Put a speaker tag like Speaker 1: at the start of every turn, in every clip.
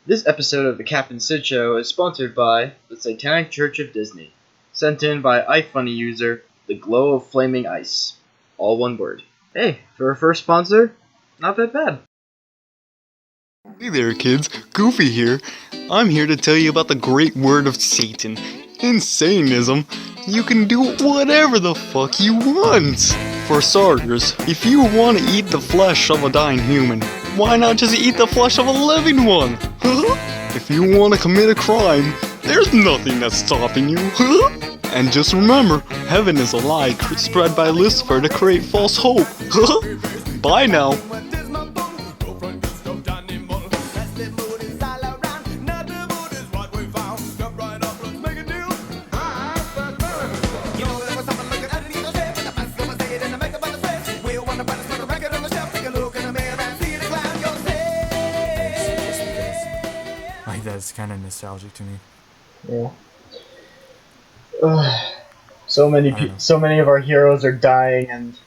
Speaker 1: This episode of the Captain Sid Show is sponsored by the Satanic Church of Disney, sent in by IFUNNY user THEGLOWOFFLAMINGICE. All one word. Hey, for our first sponsor, not that bad.
Speaker 2: Hey there kids, Goofy here. I'm here to tell you about the great word of Satan. In Satanism, you can do whatever the fuck you want. For starters, if you want to eat the flesh of a dying human, why not just eat the flesh of a living one? If you want to commit a crime, there's nothing that's stopping you. And just remember, heaven is a lie spread by Lucifer to create false hope. Bye now.
Speaker 3: That's kind of nostalgic to me.
Speaker 1: Yeah. So many of our heroes are dying, and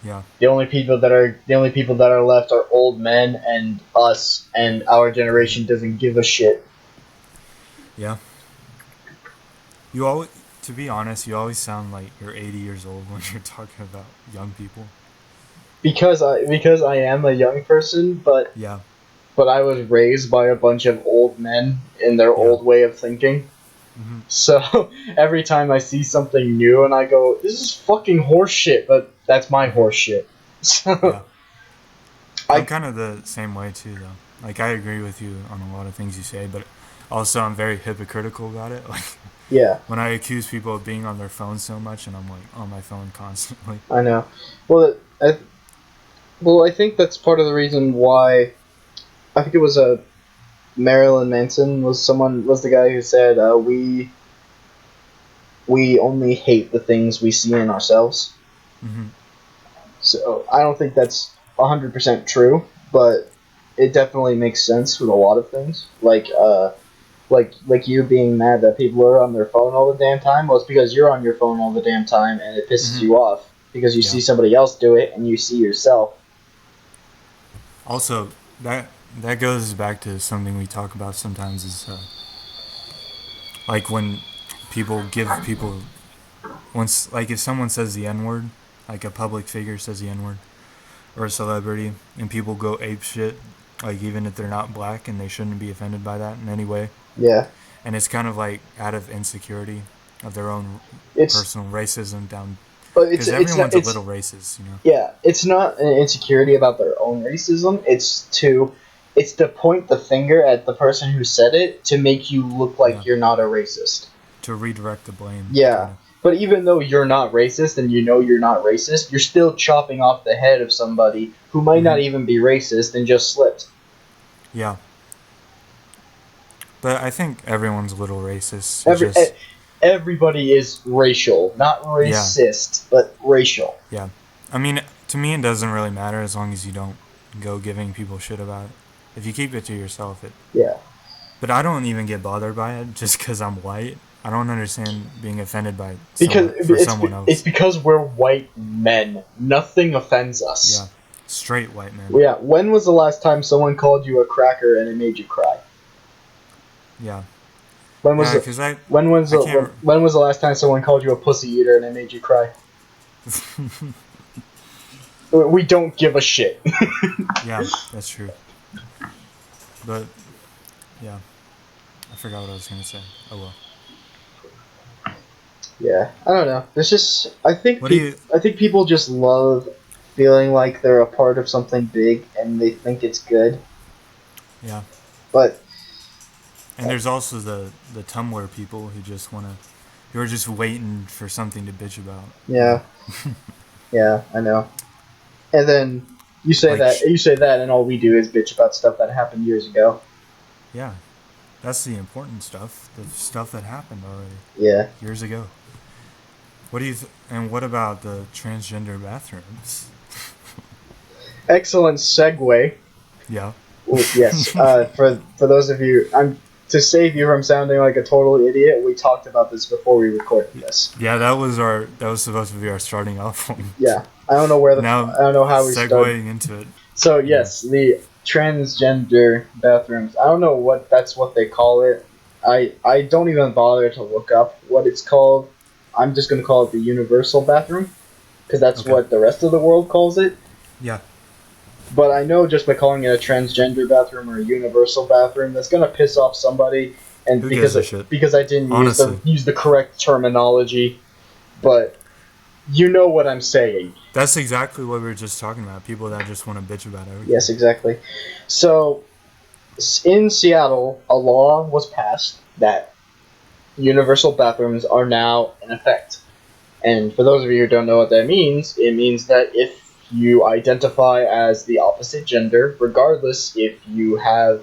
Speaker 3: yeah,
Speaker 1: the only people that are left are old men and us, and our generation doesn't give a shit.
Speaker 3: Yeah. To be honest, you always sound like you're 80 years old when you're talking about young people.
Speaker 1: Because I am a young person, but
Speaker 3: yeah.
Speaker 1: But I was raised by a bunch of old men in their old way of thinking.
Speaker 3: Mm-hmm.
Speaker 1: So every time I see something new and I go, this is fucking horseshit, but that's my horseshit. So
Speaker 3: yeah. I'm kind of the same way too, though. Like, I agree with you on a lot of things you say, but also I'm very hypocritical about it. Like,
Speaker 1: yeah.
Speaker 3: When I accuse people of being on their phone so much, and I'm like on my phone constantly.
Speaker 1: I know. Well, I think that's part of the reason why. I think it was Marilyn Manson was the guy who said we only hate the things we see in ourselves.
Speaker 3: Mm-hmm.
Speaker 1: So I don't think that's 100% true, but it definitely makes sense with a lot of things. Like you being mad that people are on their phone all the damn time. Well, it's because you're on your phone all the damn time and it pisses you off because you see somebody else do it and you see yourself.
Speaker 3: Also, that goes back to something we talk about sometimes is like when people give people if someone says the N-word, like a public figure says the N-word or a celebrity, and people go ape shit, like even if they're not black, and they shouldn't be offended by that in any way.
Speaker 1: Yeah.
Speaker 3: And it's kind of like out of insecurity of their own personal racism down. Because everyone's a little racist, you know.
Speaker 1: Yeah, it's not an insecurity about their own racism. It's to point the finger at the person who said it to make you look like you're not a racist.
Speaker 3: To redirect the blame.
Speaker 1: Yeah,
Speaker 3: kind of.
Speaker 1: But even though you're not racist and you know you're not racist, you're still chopping off the head of somebody who might not even be racist and just slipped.
Speaker 3: Yeah. But I think everyone's a little racist.
Speaker 1: Everybody is racial. Not racist, but racial.
Speaker 3: Yeah. I mean, to me it doesn't really matter as long as you don't go giving people shit about it. If you keep it to yourself,
Speaker 1: Yeah.
Speaker 3: But I don't even get bothered by it just because I'm white. I don't understand being offended by someone else.
Speaker 1: It's because we're white men. Nothing offends us.
Speaker 3: Yeah. Straight white men.
Speaker 1: Yeah. When was the last time someone called you a cracker and it made you cry?
Speaker 3: Yeah.
Speaker 1: When was the last time someone called you a pussy eater and it made you cry? We don't give a shit.
Speaker 3: Yeah, that's true. But yeah, I forgot what I was gonna say. Oh well.
Speaker 1: Yeah, I don't know. There's just I think people just love feeling like they're a part of something big and they think it's good.
Speaker 3: Yeah.
Speaker 1: But.
Speaker 3: And there's also the Tumblr people who are just waiting for something to bitch about.
Speaker 1: Yeah. Yeah, I know. And then you say that, and all we do is bitch about stuff that happened years ago.
Speaker 3: Yeah, that's the important stuff. The stuff that happened already.
Speaker 1: Yeah.
Speaker 3: Years ago. What do you and what about the transgender bathrooms?
Speaker 1: Excellent segue.
Speaker 3: Yeah.
Speaker 1: Yes. For those of you, to save you from sounding like a total idiot, we talked about this before we recorded this.
Speaker 3: Yeah, that was supposed to be our starting off point.
Speaker 1: Yeah, I don't know how we started.
Speaker 3: Segueing into it.
Speaker 1: So yes, the transgender bathrooms. I don't know what that's what they call it. I don't even bother to look up what it's called. I'm just gonna call it the universal bathroom because that's
Speaker 3: Okay.
Speaker 1: what the rest of the world calls it.
Speaker 3: Yeah.
Speaker 1: But I know just by calling it a transgender bathroom or a universal bathroom, that's gonna piss off somebody. And
Speaker 3: Who
Speaker 1: because
Speaker 3: gives a shit?
Speaker 1: because I didn't
Speaker 3: Honestly.
Speaker 1: use the correct terminology, but you know what I'm saying.
Speaker 3: That's exactly what we were just talking about. People that just want to bitch about everything.
Speaker 1: Yes, exactly. So in Seattle, a law was passed that universal bathrooms are now in effect. And for those of you who don't know what that means, it means that if you identify as the opposite gender, regardless if you are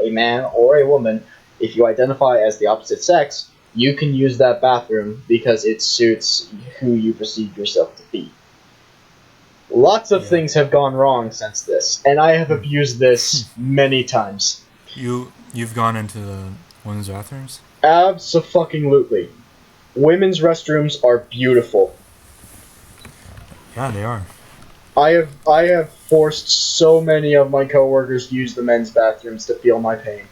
Speaker 1: a man or a woman, if you identify as the opposite sex, you can use that bathroom because it suits who you perceive yourself to be. Lots of things have gone wrong since this, and I have abused this many times.
Speaker 3: You've gone into the women's bathrooms?
Speaker 1: Abso-fucking-lutely. Women's restrooms are beautiful.
Speaker 3: Yeah, they are.
Speaker 1: I have forced so many of my coworkers to use the men's bathrooms to feel my pain.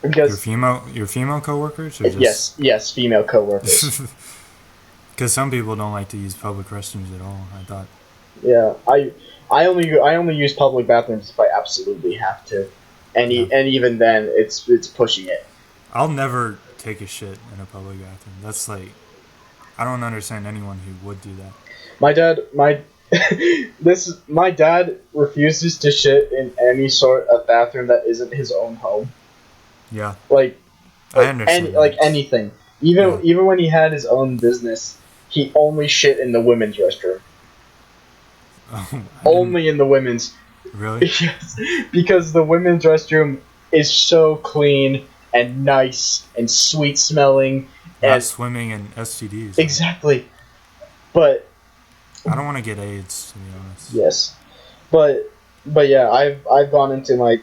Speaker 1: Because
Speaker 3: Your female coworkers, or just
Speaker 1: yes, female coworkers.
Speaker 3: Because some people don't like to use public restrooms at all. I thought.
Speaker 1: Yeah, I only use public bathrooms if I absolutely have to, and even then it's pushing it.
Speaker 3: I'll never take a shit in a public bathroom. That's like, I don't understand anyone who would do that.
Speaker 1: My dad refuses to shit in any sort of bathroom that isn't his own home.
Speaker 3: Yeah.
Speaker 1: I
Speaker 3: understand.
Speaker 1: Anything. Even when he had his own business, he only shit in the women's restroom. Only in the women's.
Speaker 3: Really?
Speaker 1: Yes, because the women's restroom is so clean and nice and sweet smelling.
Speaker 3: Not swimming in STDs.
Speaker 1: Exactly. But
Speaker 3: I don't want to get AIDS, to be honest.
Speaker 1: yes, but yeah, I've gone into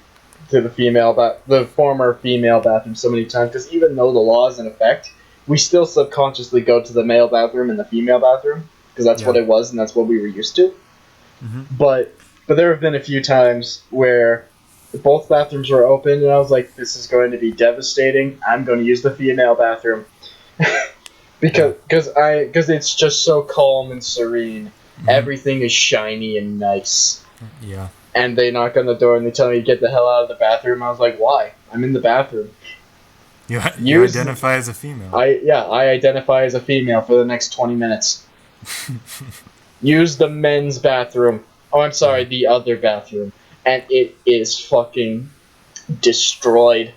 Speaker 1: the former female bathroom so many times because even though the law is in effect, we still subconsciously go to the male bathroom and the female bathroom because that's what it was and that's what we were used to.
Speaker 3: Mm-hmm.
Speaker 1: But there have been a few times where both bathrooms were open and I was like, this is going to be devastating. I'm going to use the female bathroom. because it's just so calm and serene. Mm-hmm. Everything is shiny and nice.
Speaker 3: Yeah. And
Speaker 1: they knock on the door and they tell me to get the hell out of the bathroom. I was like, why? I'm in the bathroom.
Speaker 3: You identify as a female.
Speaker 1: I identify as a female for the next 20 minutes. Use the men's bathroom. Oh, I'm sorry, the other bathroom. And it is fucking destroyed.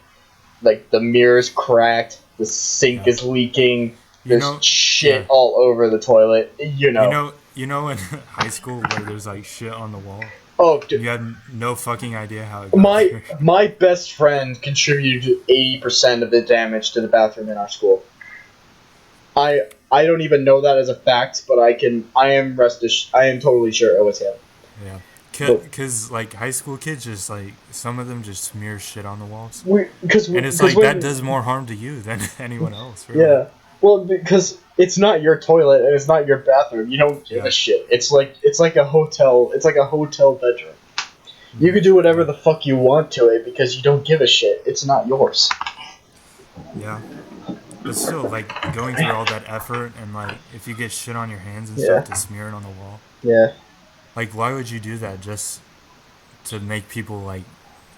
Speaker 1: Like, the mirror's cracked, the sink is leaking, there's shit all over the toilet,
Speaker 3: You know in high school where there's, like, shit on the wall?
Speaker 1: Oh, dude.
Speaker 3: You had no fucking idea how it got there.
Speaker 1: My best friend contributed 80% of the damage to the bathroom in our school. I don't even know that as a fact, but I am totally sure it was him.
Speaker 3: Yeah. Because, like, high school kids just, like, some of them just smear shit on the walls. And it's like, that does more harm to you than anyone else, really.
Speaker 1: Yeah. Well, because it's not your toilet and it's not your bathroom. You don't give a shit. It's like a hotel. It's like a hotel bedroom. You can do whatever the fuck you want to it because you don't give a shit. It's not yours.
Speaker 3: Yeah. But still, like, going through all that effort and, like, if you get shit on your hands and stuff to smear it on the wall.
Speaker 1: Yeah.
Speaker 3: Like, why would you do that? Just to make people, like,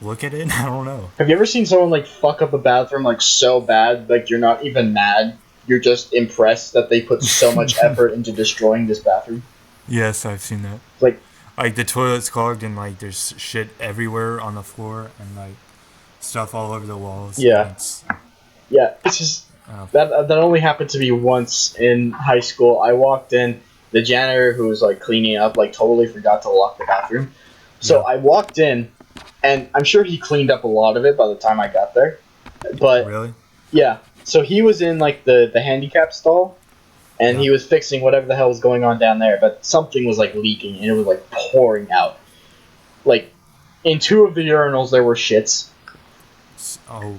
Speaker 3: look at it? I don't know.
Speaker 1: Have you ever seen someone, like, fuck up a bathroom, like, so bad, like, you're not even mad? You're just impressed that they put so much effort into destroying this bathroom?
Speaker 3: Yes, I've seen that. Like, the toilet's clogged and, like, there's shit everywhere on the floor and, like, stuff all over the walls.
Speaker 1: Yeah. Yeah, it's just... That only happened to me once in high school. I walked in, the janitor who was, like, cleaning up, like, totally forgot to lock the bathroom. So I walked in, and I'm sure he cleaned up a lot of it by the time I got there. But...
Speaker 3: Really?
Speaker 1: Yeah. So he was in, like, the handicap stall, and he was fixing whatever the hell was going on down there, but something was, like, leaking, and it was, like, pouring out. Like, in two of the urinals there were shits.
Speaker 3: Oh.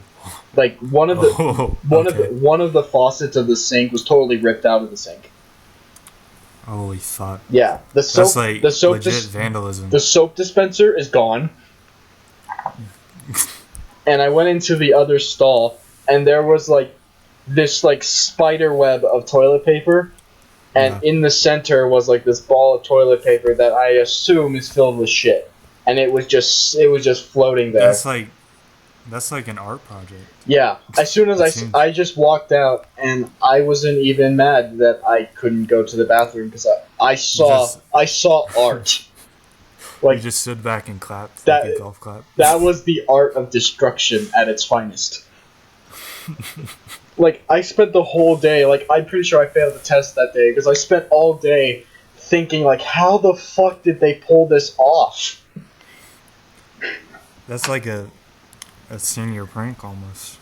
Speaker 1: Like, one of the faucets of the sink was totally ripped out of the sink.
Speaker 3: Holy fuck.
Speaker 1: Yeah,
Speaker 3: That's like legit vandalism.
Speaker 1: The soap dispenser is gone. And I went into the other stall, and there was like this like spider web of toilet paper, and in the center was like this ball of toilet paper that I assume is filled with shit, and it was just floating there.
Speaker 3: That's like an art project.
Speaker 1: Yeah. As soon as I just walked out, and I wasn't even mad that I couldn't go to the bathroom because I saw art.
Speaker 3: Like, you just stood back and clapped
Speaker 1: like
Speaker 3: a golf clap.
Speaker 1: That was the art of destruction at its finest. Like, I spent the whole day, like, I'm pretty sure I failed the test that day, because I spent all day thinking, like, how the fuck did they pull this off?
Speaker 3: That's like a senior prank, almost.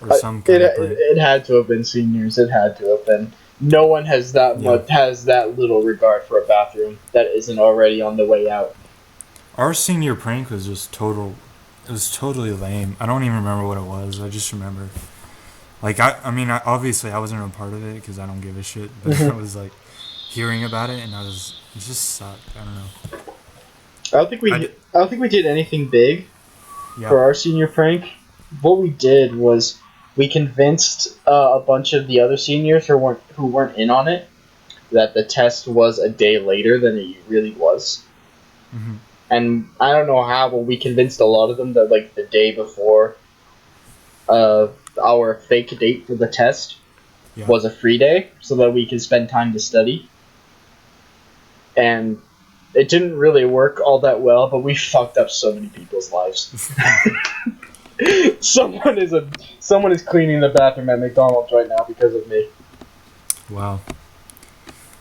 Speaker 3: Or some kind of prank.
Speaker 1: It had to have been seniors, it had to have been. No one has that little regard for a bathroom that isn't already on the way out.
Speaker 3: Our senior prank was just it was totally lame. I don't even remember what it was. I just remember, like, I mean, obviously I wasn't a part of it because I don't give a shit. But I was like hearing about it, and it just sucked. I don't know.
Speaker 1: I don't think we did anything big for our senior prank. What we did was we convinced a bunch of the other seniors who weren't in on it that the test was a day later than it really was. Mm-hmm. And I don't know how, but we convinced a lot of them that, like, the day before our fake date for the test was a free day, so that we could spend time to study. And it didn't really work all that well, but we fucked up so many people's lives. Someone is cleaning the bathroom at McDonald's right now because of me.
Speaker 3: Wow.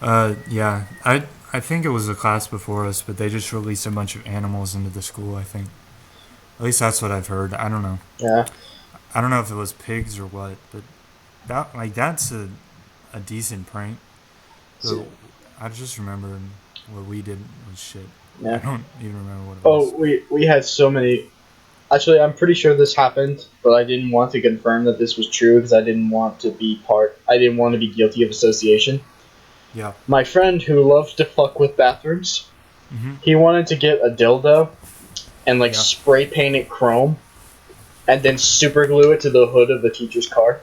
Speaker 3: Yeah. I think it was a class before us, but they just released a bunch of animals into the school, I think. At least that's what I've heard. I don't know.
Speaker 1: Yeah.
Speaker 3: I don't know if it was pigs or what, but that's a decent prank. So I just remember what we did was shit. Yeah. I don't even remember what it was.
Speaker 1: Oh, we had so many. Actually, I'm pretty sure this happened, but I didn't want to confirm that this was true because I didn't want to be guilty of association.
Speaker 3: Yeah.
Speaker 1: My friend who loved to fuck with bathrooms, he wanted to get a dildo and spray paint it chrome and then super glue it to the hood of the teacher's car.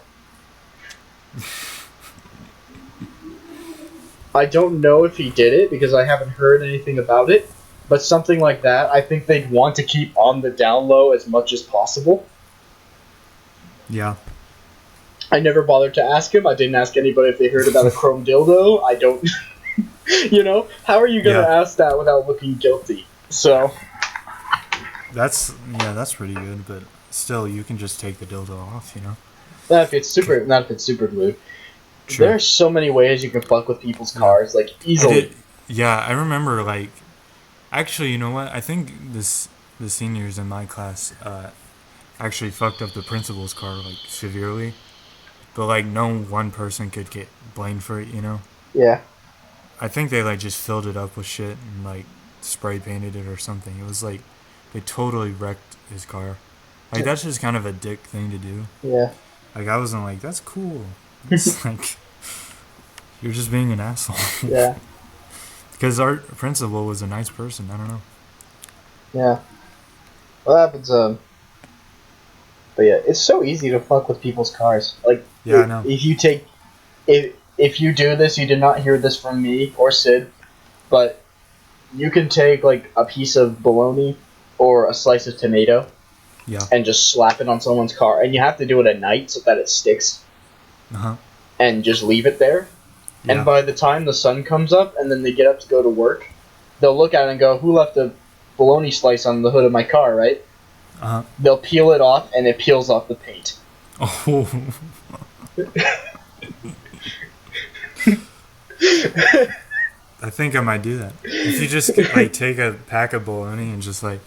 Speaker 1: I don't know if he did it because I haven't heard anything about it, but something like that I think they'd want to keep on the down low as much as possible.
Speaker 3: Yeah.
Speaker 1: I never bothered to ask him. I didn't ask anybody if they heard about a chrome dildo. I don't... You know? How are you going to ask that without looking guilty? So...
Speaker 3: That's pretty good, but still, you can just take the dildo off, you know?
Speaker 1: Not if it's super glued. True. There are so many ways you can fuck with people's cars, like, easily.
Speaker 3: I remember, like... Actually, you know what? I think the seniors in my class actually fucked up the principal's car, like, severely. But, like, no one person could get blamed for it, you know?
Speaker 1: Yeah.
Speaker 3: I think they, like, just filled it up with shit and, like, spray painted it or something. It was, like, they totally wrecked his car. Like, that's just kind of a dick thing to do.
Speaker 1: Yeah.
Speaker 3: Like, I wasn't like, that's cool. It's like, you're just being an asshole.
Speaker 1: Yeah.
Speaker 3: Because our principal was a nice person. I don't know.
Speaker 1: Yeah. What happens, But yeah, it's so easy to fuck with people's cars. Like,
Speaker 3: I know.
Speaker 1: If you do this, you did not hear this from me or Sid, but you can take, like, a piece of bologna or a slice of tomato and just slap it on someone's car. And you have to do it at night so that it sticks.
Speaker 3: Uh-huh.
Speaker 1: And just leave it there. Yeah. And by the time the sun comes up and then they get up to go to work, they'll look at it and go, who left a bologna slice on the hood of my car, right?
Speaker 3: Uh-huh.
Speaker 1: They'll peel it off, and it peels off the paint.
Speaker 3: Oh. I think I might do that. If you just, like, take a pack of bologna and just, like,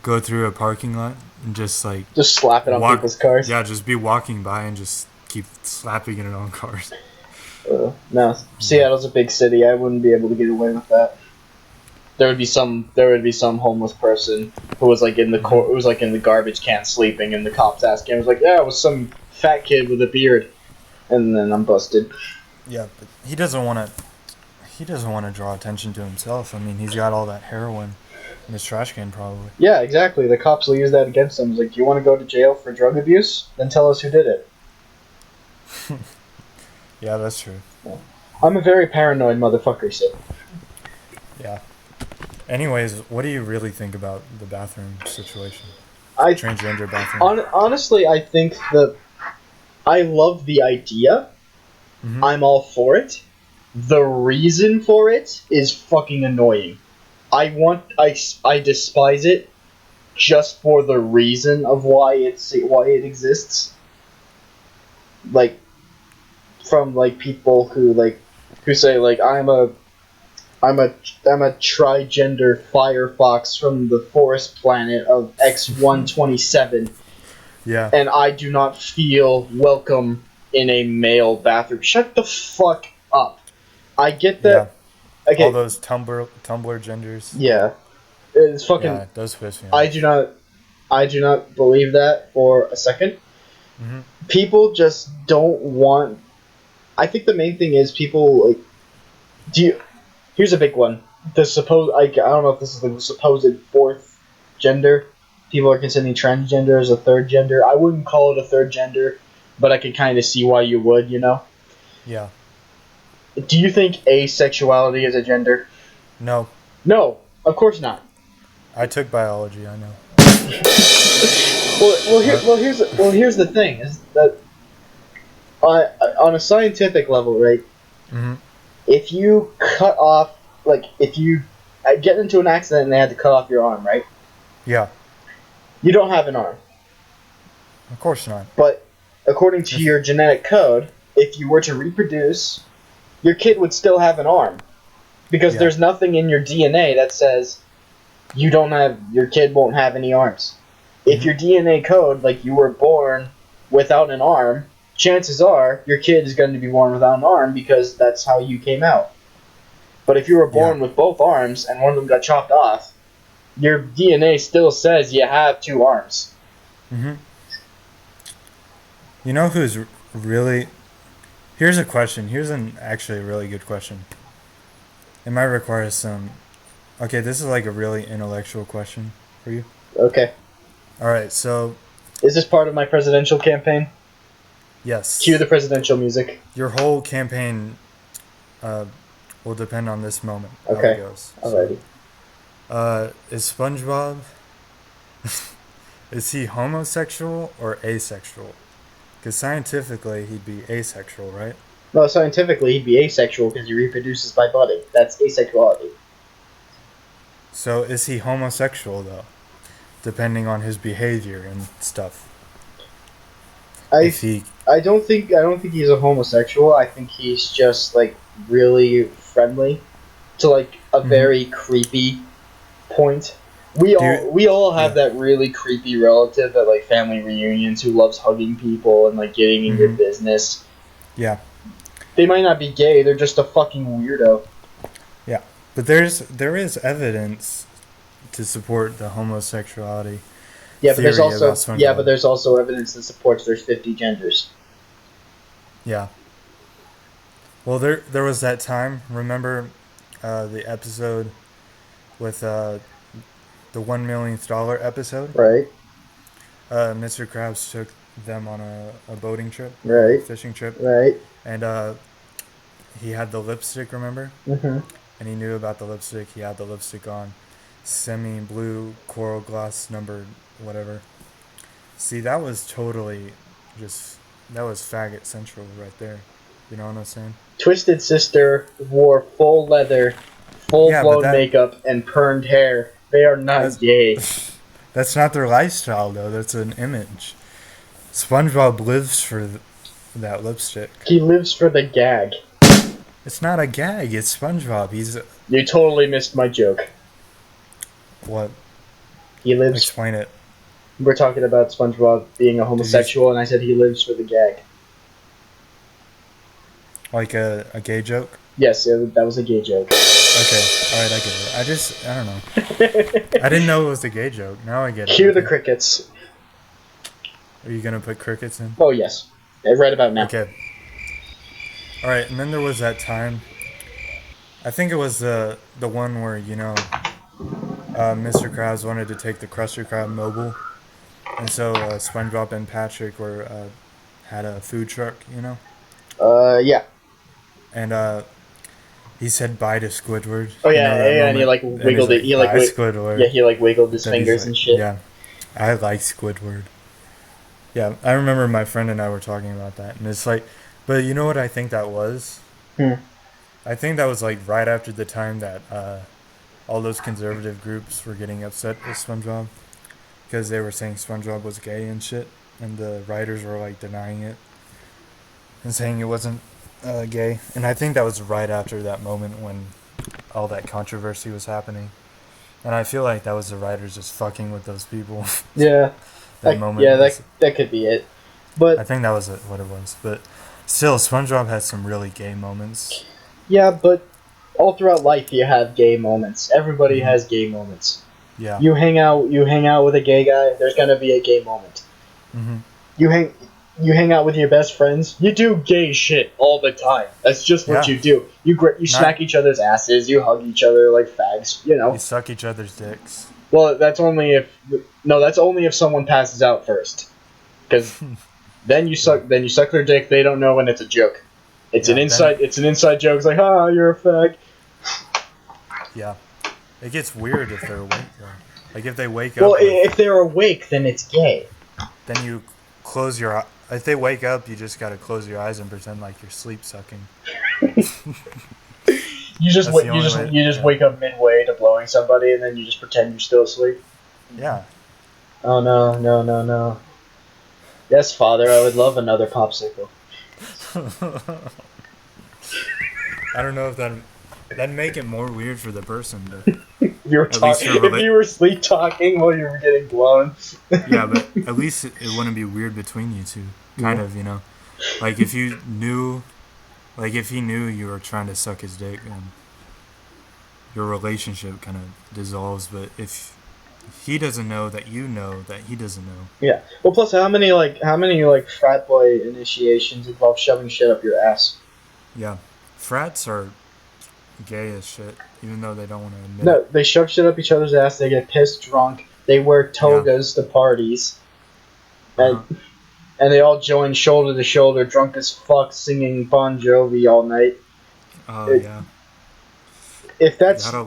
Speaker 3: go through a parking lot and just, like...
Speaker 1: Just slap it on people's cars?
Speaker 3: Yeah, just be walking by and just keep slapping it on cars.
Speaker 1: No, Seattle's a big city. I wouldn't be able to get away with that. There would be some homeless person who was like in the garbage can sleeping, and the cops asked him, "Was like, yeah, it was some fat kid with a beard," and then I'm busted.
Speaker 3: Yeah, but he doesn't want to he doesn't want to draw attention to himself. I mean, he's got all that heroin in his trash can, probably.
Speaker 1: Yeah, exactly. The cops will use that against him. It's like, you want to go to jail for drug abuse? Then tell us who did it.
Speaker 3: Yeah, that's true.
Speaker 1: I'm a very paranoid motherfucker, so.
Speaker 3: Yeah. Anyways, what do you really think about the bathroom situation?
Speaker 1: I
Speaker 3: Transgender bathroom.
Speaker 1: honestly, I think that I love the idea.
Speaker 3: Mhm.
Speaker 1: I'm all for it. The reason for it is fucking annoying. I despise it just for the reason of why it exists. Like, from like people who say like I'm a trigender firefox from the forest planet of X127,
Speaker 3: Yeah.
Speaker 1: and I do not feel welcome in a male bathroom. Shut the fuck up. I get that.
Speaker 3: Yeah.
Speaker 1: Okay.
Speaker 3: All those Tumblr genders.
Speaker 1: Yeah. It's fucking.
Speaker 3: Yeah, those piss me off.
Speaker 1: I do not believe that for a second.
Speaker 3: Mhm.
Speaker 1: People just don't want. I think the main thing is people like. Here's a big one. I don't know if this is the supposed fourth gender. People are considering transgender as a third gender. I wouldn't call it a third gender, but I can kind of see why you would.
Speaker 3: Yeah.
Speaker 1: Do you think asexuality is a gender?
Speaker 3: No.
Speaker 1: No, of course not.
Speaker 3: I took biology, I know.
Speaker 1: Here's the thing: is that on a scientific level, right?
Speaker 3: Mm-hmm.
Speaker 1: If you if you get into an accident and they had to cut off your arm, right?
Speaker 3: Yeah.
Speaker 1: You don't have an arm.
Speaker 3: Of course not.
Speaker 1: But according to your genetic code, if you were to reproduce, your kid would still have an arm. Because there's nothing in your DNA that says your kid won't have any arms. If your DNA code, like you were born without an arm, chances are your kid is going to be born without an arm because that's how you came out. But if you were born with both arms and one of them got chopped off, your DNA still says you have two arms.
Speaker 3: Mm-hmm. You know who's really... Here's a question. Here's actually a really good question. It might require some... Okay, this is like a really intellectual question for you.
Speaker 1: Okay.
Speaker 3: Alright, so...
Speaker 1: Is this part of my presidential campaign?
Speaker 3: Yes.
Speaker 1: Cue the presidential music.
Speaker 3: Your whole campaign will depend on this moment.
Speaker 1: Okay.
Speaker 3: How it goes.
Speaker 1: Alrighty.
Speaker 3: Is SpongeBob... is he homosexual or asexual? Because scientifically, he'd be asexual, right?
Speaker 1: No, scientifically, he'd be asexual because he reproduces by budding. That's asexuality.
Speaker 3: So is he homosexual, though? Depending on his behavior and stuff.
Speaker 1: I don't think he's a homosexual. I think he's just like really friendly to like a very creepy point. We all have that really creepy relative at like family reunions who loves hugging people and like getting in your business.
Speaker 3: Yeah.
Speaker 1: They might not be gay, they're just a fucking weirdo.
Speaker 3: Yeah. But there is evidence to support the homosexuality.
Speaker 1: Yeah, but there's also evidence that supports there's 50 genders.
Speaker 3: Yeah. Well, there was that time, remember the episode with the $1 millionth episode?
Speaker 1: Right.
Speaker 3: Mr. Krabs took them on a boating trip.
Speaker 1: Right.
Speaker 3: Fishing trip.
Speaker 1: Right.
Speaker 3: And he had the lipstick, remember?
Speaker 1: Mm-hmm.
Speaker 3: And he knew about the lipstick. He had the lipstick on. Semi-blue coral gloss number whatever. See, that was totally that was faggot central right there. You know what I'm saying?
Speaker 1: Twisted Sister wore full leather, full-blown makeup, and permed hair. They are not gay.
Speaker 3: That's not their lifestyle, though. That's an image. SpongeBob lives for that lipstick.
Speaker 1: He lives for the gag.
Speaker 3: It's not a gag. It's SpongeBob.
Speaker 1: You totally missed my joke.
Speaker 3: What?
Speaker 1: He lives...
Speaker 3: Explain it.
Speaker 1: We're talking about SpongeBob being a homosexual, and I said he lives for the gag.
Speaker 3: Like a gay joke?
Speaker 1: Yes, that was a gay joke.
Speaker 3: Okay, alright, I get it. I don't know. I didn't know it was a gay joke. Now I get it.
Speaker 1: Cue the crickets.
Speaker 3: Are you gonna put crickets in?
Speaker 1: Oh, yes. Right about now.
Speaker 3: Okay. Alright, and then there was that time. I think it was the one where Mr. Krabs wanted to take the Krusty Krab mobile, and so SpongeBob and Patrick were had a food truck,
Speaker 1: Yeah.
Speaker 3: and he said bye to Squidward.
Speaker 1: Oh
Speaker 3: You know
Speaker 1: yeah,
Speaker 3: that
Speaker 1: yeah, and he
Speaker 3: moment,
Speaker 1: like
Speaker 3: and he's
Speaker 1: wiggled it.
Speaker 3: like,
Speaker 1: He like
Speaker 3: "Bye,
Speaker 1: yeah,
Speaker 3: Squidward."
Speaker 1: he like wiggled his
Speaker 3: Then he's
Speaker 1: fingers
Speaker 3: like,
Speaker 1: and shit.
Speaker 3: "Yeah, I like Squidward." Yeah, I remember my friend and I were talking about that, and it's like, but you know what I think that was?
Speaker 1: Hmm.
Speaker 3: I think that was like right after the time that all those conservative groups were getting upset with SpongeBob because they were saying SpongeBob was gay and shit, and the writers were like denying it and saying it wasn't gay. And I think that was right after that moment when all that controversy was happening. And I feel like that was the writers just fucking with those people.
Speaker 1: Yeah.
Speaker 3: That moment.
Speaker 1: Yeah,
Speaker 3: Was,
Speaker 1: that could be it.
Speaker 3: I
Speaker 1: But
Speaker 3: think that was what it was. But still, SpongeBob has some really gay moments.
Speaker 1: yeah, but all throughout life you have gay moments. Everybody
Speaker 3: Mhm.
Speaker 1: has gay moments.
Speaker 3: Yeah.
Speaker 1: You hang out with a gay guy, there's gonna be a gay moment.
Speaker 3: Mm-hmm.
Speaker 1: You hang out with your best friends, you do gay shit all the time. That's just what
Speaker 3: Yeah.
Speaker 1: you do. You smack each other's asses, you hug each other like fags, you know.
Speaker 3: You suck each other's dicks.
Speaker 1: Well, that's only if someone passes out first. Cuz then you suck their dick, they don't know when it's a joke. It's
Speaker 3: Yeah,
Speaker 1: an inside joke. It's like, "Ah, you're a fag."
Speaker 3: Yeah. It gets weird if they're awake, though. Like, if they wake
Speaker 1: Well,
Speaker 3: up,
Speaker 1: if they're awake, then it's gay.
Speaker 3: then you close your eyes. If they wake up, you just gotta close your eyes and pretend like you're sleep sucking.
Speaker 1: You just
Speaker 3: That's the only way- yeah.
Speaker 1: wake up midway to blowing somebody, and then you just pretend you're still asleep.
Speaker 3: Yeah.
Speaker 1: Oh no, no, no, no. Yes, Father, I would love another popsicle.
Speaker 3: I don't know if that'd make it more weird for the person, but
Speaker 1: If you were
Speaker 3: At least you're
Speaker 1: if you were sleep talking while you were getting blown.
Speaker 3: yeah, but at least it wouldn't be weird between you two. Kind of, Like if you knew, like if he knew you were trying to suck his dick, your relationship kind of dissolves. But if he doesn't know that you know that he doesn't know.
Speaker 1: Yeah. Well, plus, how many frat boy initiations involve shoving shit up your ass?
Speaker 3: Yeah, frats are gay as shit, even though they don't want to admit
Speaker 1: No,
Speaker 3: it.
Speaker 1: they shove shit up each other's ass. They get pissed drunk. They wear togas to parties, and and they all join shoulder to shoulder, drunk as fuck, singing Bon Jovi all night.
Speaker 3: Oh yeah.
Speaker 1: If that's
Speaker 3: Gotta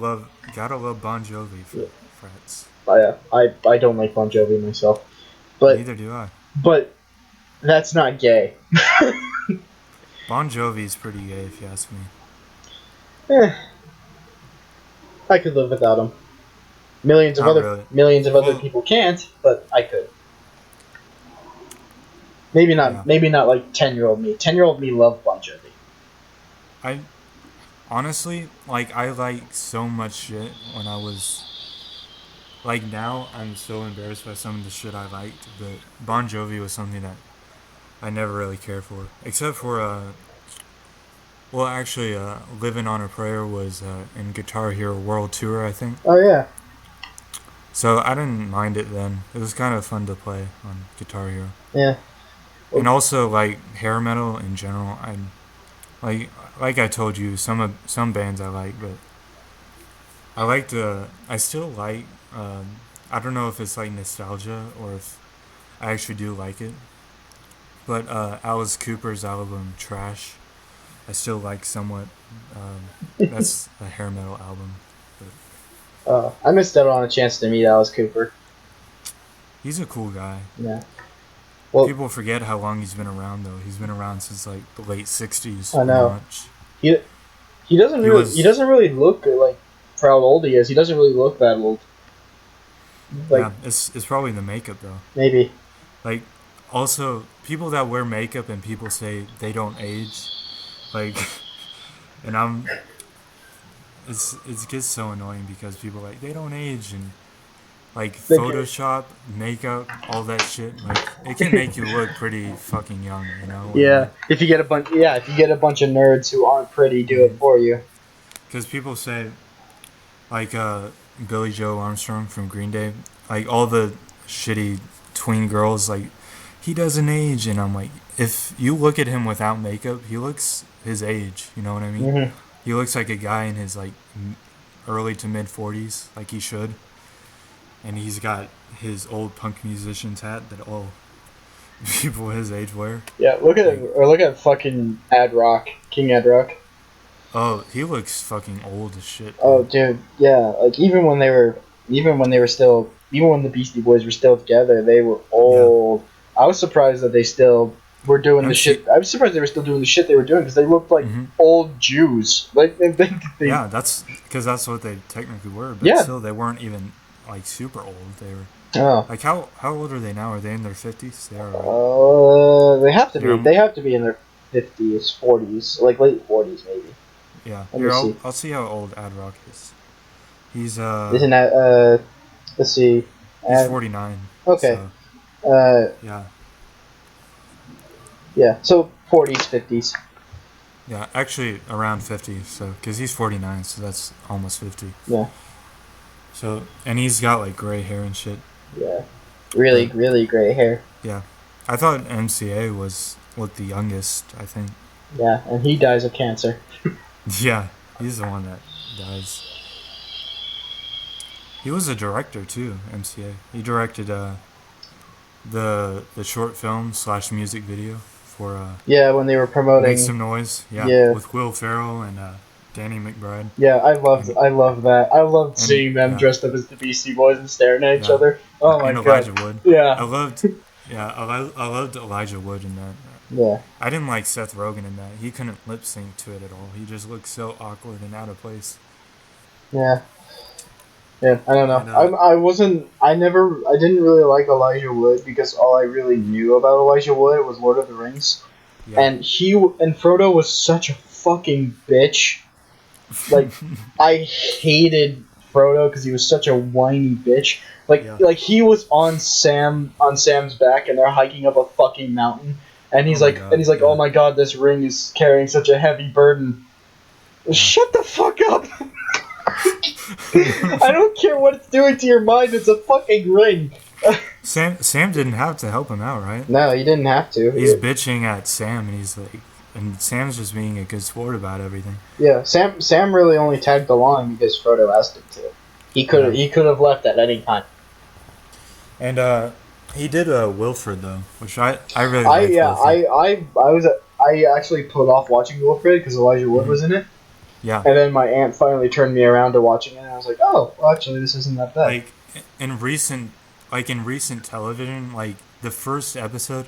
Speaker 3: love Bon Jovi for frats.
Speaker 1: I don't like Bon Jovi myself, but
Speaker 3: Neither do I.
Speaker 1: but that's not gay.
Speaker 3: Bon Jovi's pretty gay if you ask me.
Speaker 1: I could live without him. Millions of
Speaker 3: Not
Speaker 1: other
Speaker 3: really.
Speaker 1: other people can't, but I could. Maybe not.
Speaker 3: Yeah.
Speaker 1: Maybe not like 10-year-old me. 10-year-old me loved Bon Jovi.
Speaker 3: I honestly I like so much shit when I was like now I'm so embarrassed by some of the shit I liked, but Bon Jovi was something that I never really cared for, except for Living on a Prayer was in Guitar Hero World Tour, I think.
Speaker 1: Oh yeah.
Speaker 3: So I didn't mind it then. It was kind of fun to play on Guitar Hero.
Speaker 1: Yeah.
Speaker 3: And also like hair metal in general, like I told you, some bands I like, but I still like I don't know if it's like nostalgia or if I actually do like it, but Alice Cooper's album Trash I still like somewhat. That's a hair metal album.
Speaker 1: I missed out on a chance to meet Alice Cooper.
Speaker 3: He's a cool guy.
Speaker 1: Yeah. Well,
Speaker 3: People forget how long he's been around though. He's been around since like the late '60s.
Speaker 1: I know.
Speaker 3: Much.
Speaker 1: He doesn't really look like for how old he is. He doesn't really look that old. Like
Speaker 3: Yeah, it's probably the makeup though.
Speaker 1: maybe.
Speaker 3: Like, also people that wear makeup and people say they don't age, like, and it gets so annoying because people are like they don't age and like Photoshop, makeup, all that shit. Like it can make you look pretty fucking young, you know?
Speaker 1: Yeah. If you get a bunch of nerds who aren't pretty, do it for you.
Speaker 3: Because people say, like Billy Joe Armstrong from Green Day, like all the shitty tween girls, like he doesn't age, and I'm like, if you look at him without makeup, he looks his age. You know what I mean?
Speaker 1: Mm-hmm.
Speaker 3: He looks like a guy in his like early to mid 40s, like he should. And he's got his old punk musician's hat that all people his age wear.
Speaker 1: Yeah, look at fucking Ad Rock, King Ad Rock.
Speaker 3: Oh, he looks fucking old as shit.
Speaker 1: Oh, dude, yeah. Like even when the Beastie Boys were still together, they were old. Yeah. I was surprised that they still were doing the shit. I was surprised they were still doing the shit they were doing because they looked like old Jews. Like they
Speaker 3: yeah, that's because that's what they technically were. But still, they weren't even like super old. They were.
Speaker 1: Oh.
Speaker 3: Like how old are they now? Are they in their 50s? They are.
Speaker 1: They have to be. They have to be in their 50s, 40s, like late 40s maybe.
Speaker 3: Yeah. Here, I'll see how old Ad Rock is. He's
Speaker 1: Isn't that let's see.
Speaker 3: He's 49.
Speaker 1: Okay.
Speaker 3: So, yeah.
Speaker 1: Yeah. So 40s, 50s.
Speaker 3: Yeah, actually around 50. So because he's 49, so that's almost 50.
Speaker 1: Yeah.
Speaker 3: So and he's got like gray hair and shit.
Speaker 1: Yeah. Really gray hair.
Speaker 3: Yeah. I thought MCA was the youngest, I think.
Speaker 1: Yeah, and he dies of cancer.
Speaker 3: Yeah, he's the one that dies. He was a director too, MCA. He directed the short film / music video for
Speaker 1: when they were promoting
Speaker 3: Make Some Noise. Yeah. With Will Ferrell and Danny McBride.
Speaker 1: Yeah, I love that. I loved seeing them dressed up as the Beastie Boys and staring at each other. Oh my god.
Speaker 3: Elijah Wood.
Speaker 1: Yeah.
Speaker 3: I loved Elijah Wood in that.
Speaker 1: Yeah.
Speaker 3: I didn't like Seth Rogen in that. He couldn't lip sync to it at all. He just looked so awkward and out of place.
Speaker 1: Yeah. Yeah, I don't know. I didn't really like Elijah Wood because all I really knew about Elijah Wood was Lord of the Rings. Yeah. And Frodo was such a fucking bitch. Like, I hated Frodo because he was such a whiny bitch. Like he was on Sam's back and they're hiking up a fucking mountain. And he's oh my god, this ring is carrying such a heavy burden. Yeah. Shut the fuck up! I don't care what it's doing to your mind, it's a fucking ring.
Speaker 3: Sam didn't have to help him out, right?
Speaker 1: No, he didn't have to.
Speaker 3: He's bitching at Sam and Sam's just being a good sport about everything.
Speaker 1: Yeah, Sam really only tagged along because Frodo asked him to. He could have left at any time. And
Speaker 3: he did Wilfred though, which I really liked.
Speaker 1: I actually put off watching Wilfred because Elijah Wood was in it.
Speaker 3: Yeah.
Speaker 1: And then my aunt finally turned me around to watching it, and I was like, oh, well, actually, this isn't that bad.
Speaker 3: Like in recent television, like the first episode,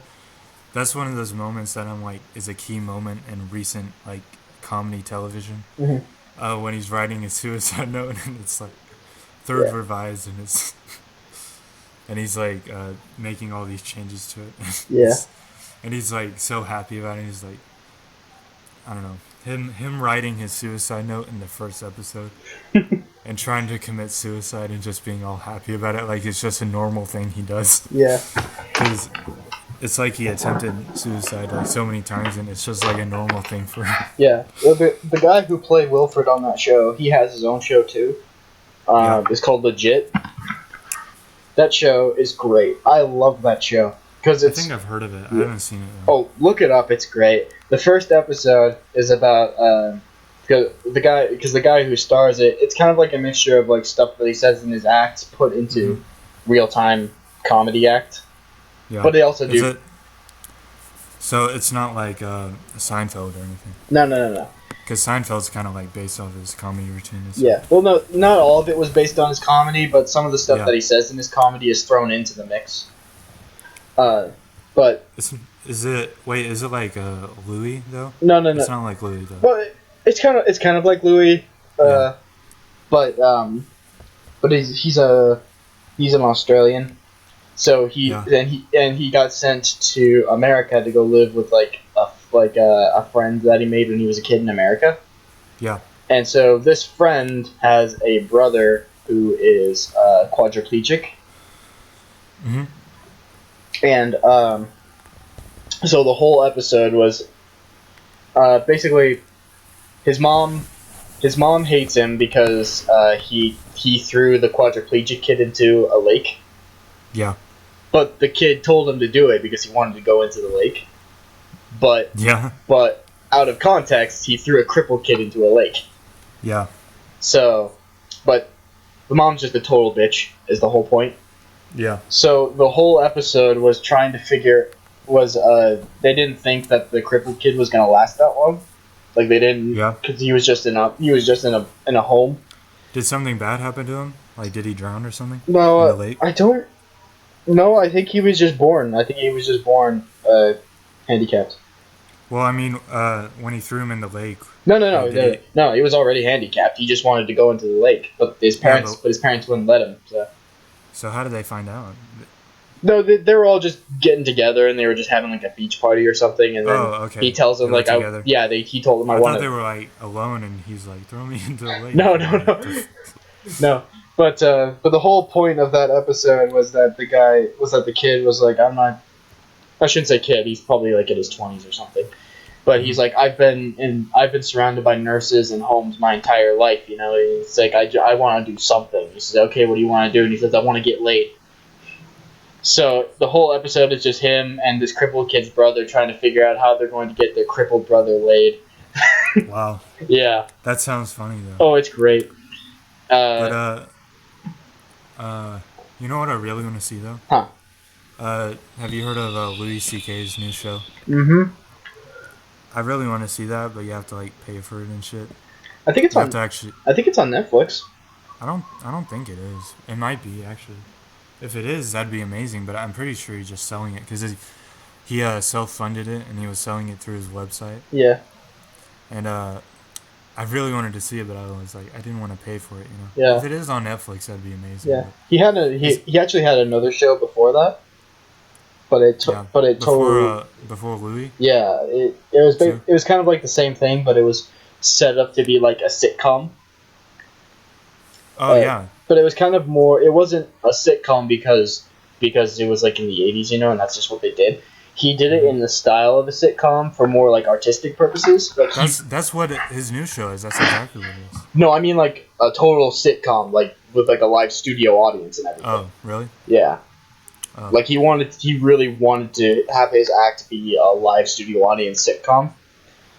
Speaker 3: that's one of those moments that I'm like is a key moment in recent like comedy television. Mm-hmm. When he's writing his suicide note and it's like third revised and it's. And he's like making all these changes to it.
Speaker 1: Yeah.
Speaker 3: And he's like so happy about it. He's like, I don't know, him writing his suicide note in the first episode and trying to commit suicide and just being all happy about it, like it's just a normal thing he does.
Speaker 1: Yeah.
Speaker 3: Because it's like he attempted suicide like so many times, and it's just like a normal thing for him.
Speaker 1: Yeah. Well, the guy who played Wilfred on that show, he has his own show too. It's called Legit. That show is great. I love that show because
Speaker 3: I think I've heard of it. I haven't seen it though.
Speaker 1: Oh, look it up. It's great. The first episode is about the guy who stars it. It's kind of like a mixture of like stuff that he says in his acts put into real time comedy act. Yeah. But they also do.
Speaker 3: So it's not like Seinfeld or anything.
Speaker 1: No.
Speaker 3: Because Seinfeld's kind of like based off his comedy routine.
Speaker 1: Yeah. Well, no, not all of it was based on his comedy, but some of the stuff that he says in his comedy is thrown into the mix. But
Speaker 3: is it like Louis though?
Speaker 1: No.
Speaker 3: It's not like Louis though.
Speaker 1: Well, it's kind of like Louis. But he's an Australian, so he got sent to America to go live with a friend that he made when he was a kid in America.
Speaker 3: Yeah.
Speaker 1: And so this friend has a brother who is quadriplegic. Mm-hmm. And so the whole episode was basically his mom hates him because he threw the quadriplegic kid into a lake.
Speaker 3: Yeah. But
Speaker 1: the kid told him to do it because he wanted to go into the lake. But out of context, he threw a crippled kid into a lake.
Speaker 3: Yeah.
Speaker 1: So, but the mom's just a total bitch, is the whole point.
Speaker 3: Yeah.
Speaker 1: So the whole episode was trying to they didn't think that the crippled kid was gonna last that long. Like they didn't,
Speaker 3: Yeah.
Speaker 1: because he was just in a home.
Speaker 3: Did something bad happen to him? Like, did he drown or something?
Speaker 1: No,
Speaker 3: in the lake?
Speaker 1: I don't. No, I think he was just born. Handicapped.
Speaker 3: Well, I mean, when he threw him in the lake.
Speaker 1: No. He was already handicapped. He just wanted to go into the lake, but his parents wouldn't let him.
Speaker 3: So how did they find out?
Speaker 1: No, they were all just getting together, and they were just having like a beach party or something. And then he tells them he told them
Speaker 3: I thought they were like alone, and he's like, throw me into the lake.
Speaker 1: No. No. But the whole point of that episode was that the kid was like, I shouldn't say kid, he's probably like in his 20s or something. But he's like, I've been surrounded by nurses and homes my entire life, you know. He's like, I want to do something. He says, okay, what do you want to do? And he says, I want to get laid. So the whole episode is just him and this crippled kid's brother trying to figure out how they're going to get their crippled brother laid.
Speaker 3: Wow.
Speaker 1: Yeah.
Speaker 3: That sounds funny though.
Speaker 1: Oh, it's great.
Speaker 3: You know what I really want to see though?
Speaker 1: Huh.
Speaker 3: Have you heard of Louis C.K.'s new show?
Speaker 1: Mm-hmm.
Speaker 3: I really want to see that, but you have to like pay for it and shit.
Speaker 1: I think it's on Netflix.
Speaker 3: I don't think it is. It might be actually. If it is, that'd be amazing. But I'm pretty sure he's just selling it because he self-funded it and he was selling it through his website.
Speaker 1: Yeah.
Speaker 3: And I really wanted to see it, but I was like, I didn't want to pay for it. You know.
Speaker 1: Yeah.
Speaker 3: If it is on Netflix, that'd be amazing.
Speaker 1: Yeah. He actually had another show before that. But it totally
Speaker 3: before Louis.
Speaker 1: Yeah, it was kind of like the same thing, but it was set up to be like a sitcom.
Speaker 3: Oh yeah.
Speaker 1: But it was kind of more. It wasn't a sitcom because it was like in the 80s, you know, and that's just what they did. He did it in the style of a sitcom for more like artistic purposes. Like
Speaker 3: that's what his new show is. That's exactly what it is.
Speaker 1: No, I mean like a total sitcom, like with like a live studio audience and everything.
Speaker 3: Oh, really?
Speaker 1: Yeah. Like he really wanted to have his act be a live studio audience sitcom.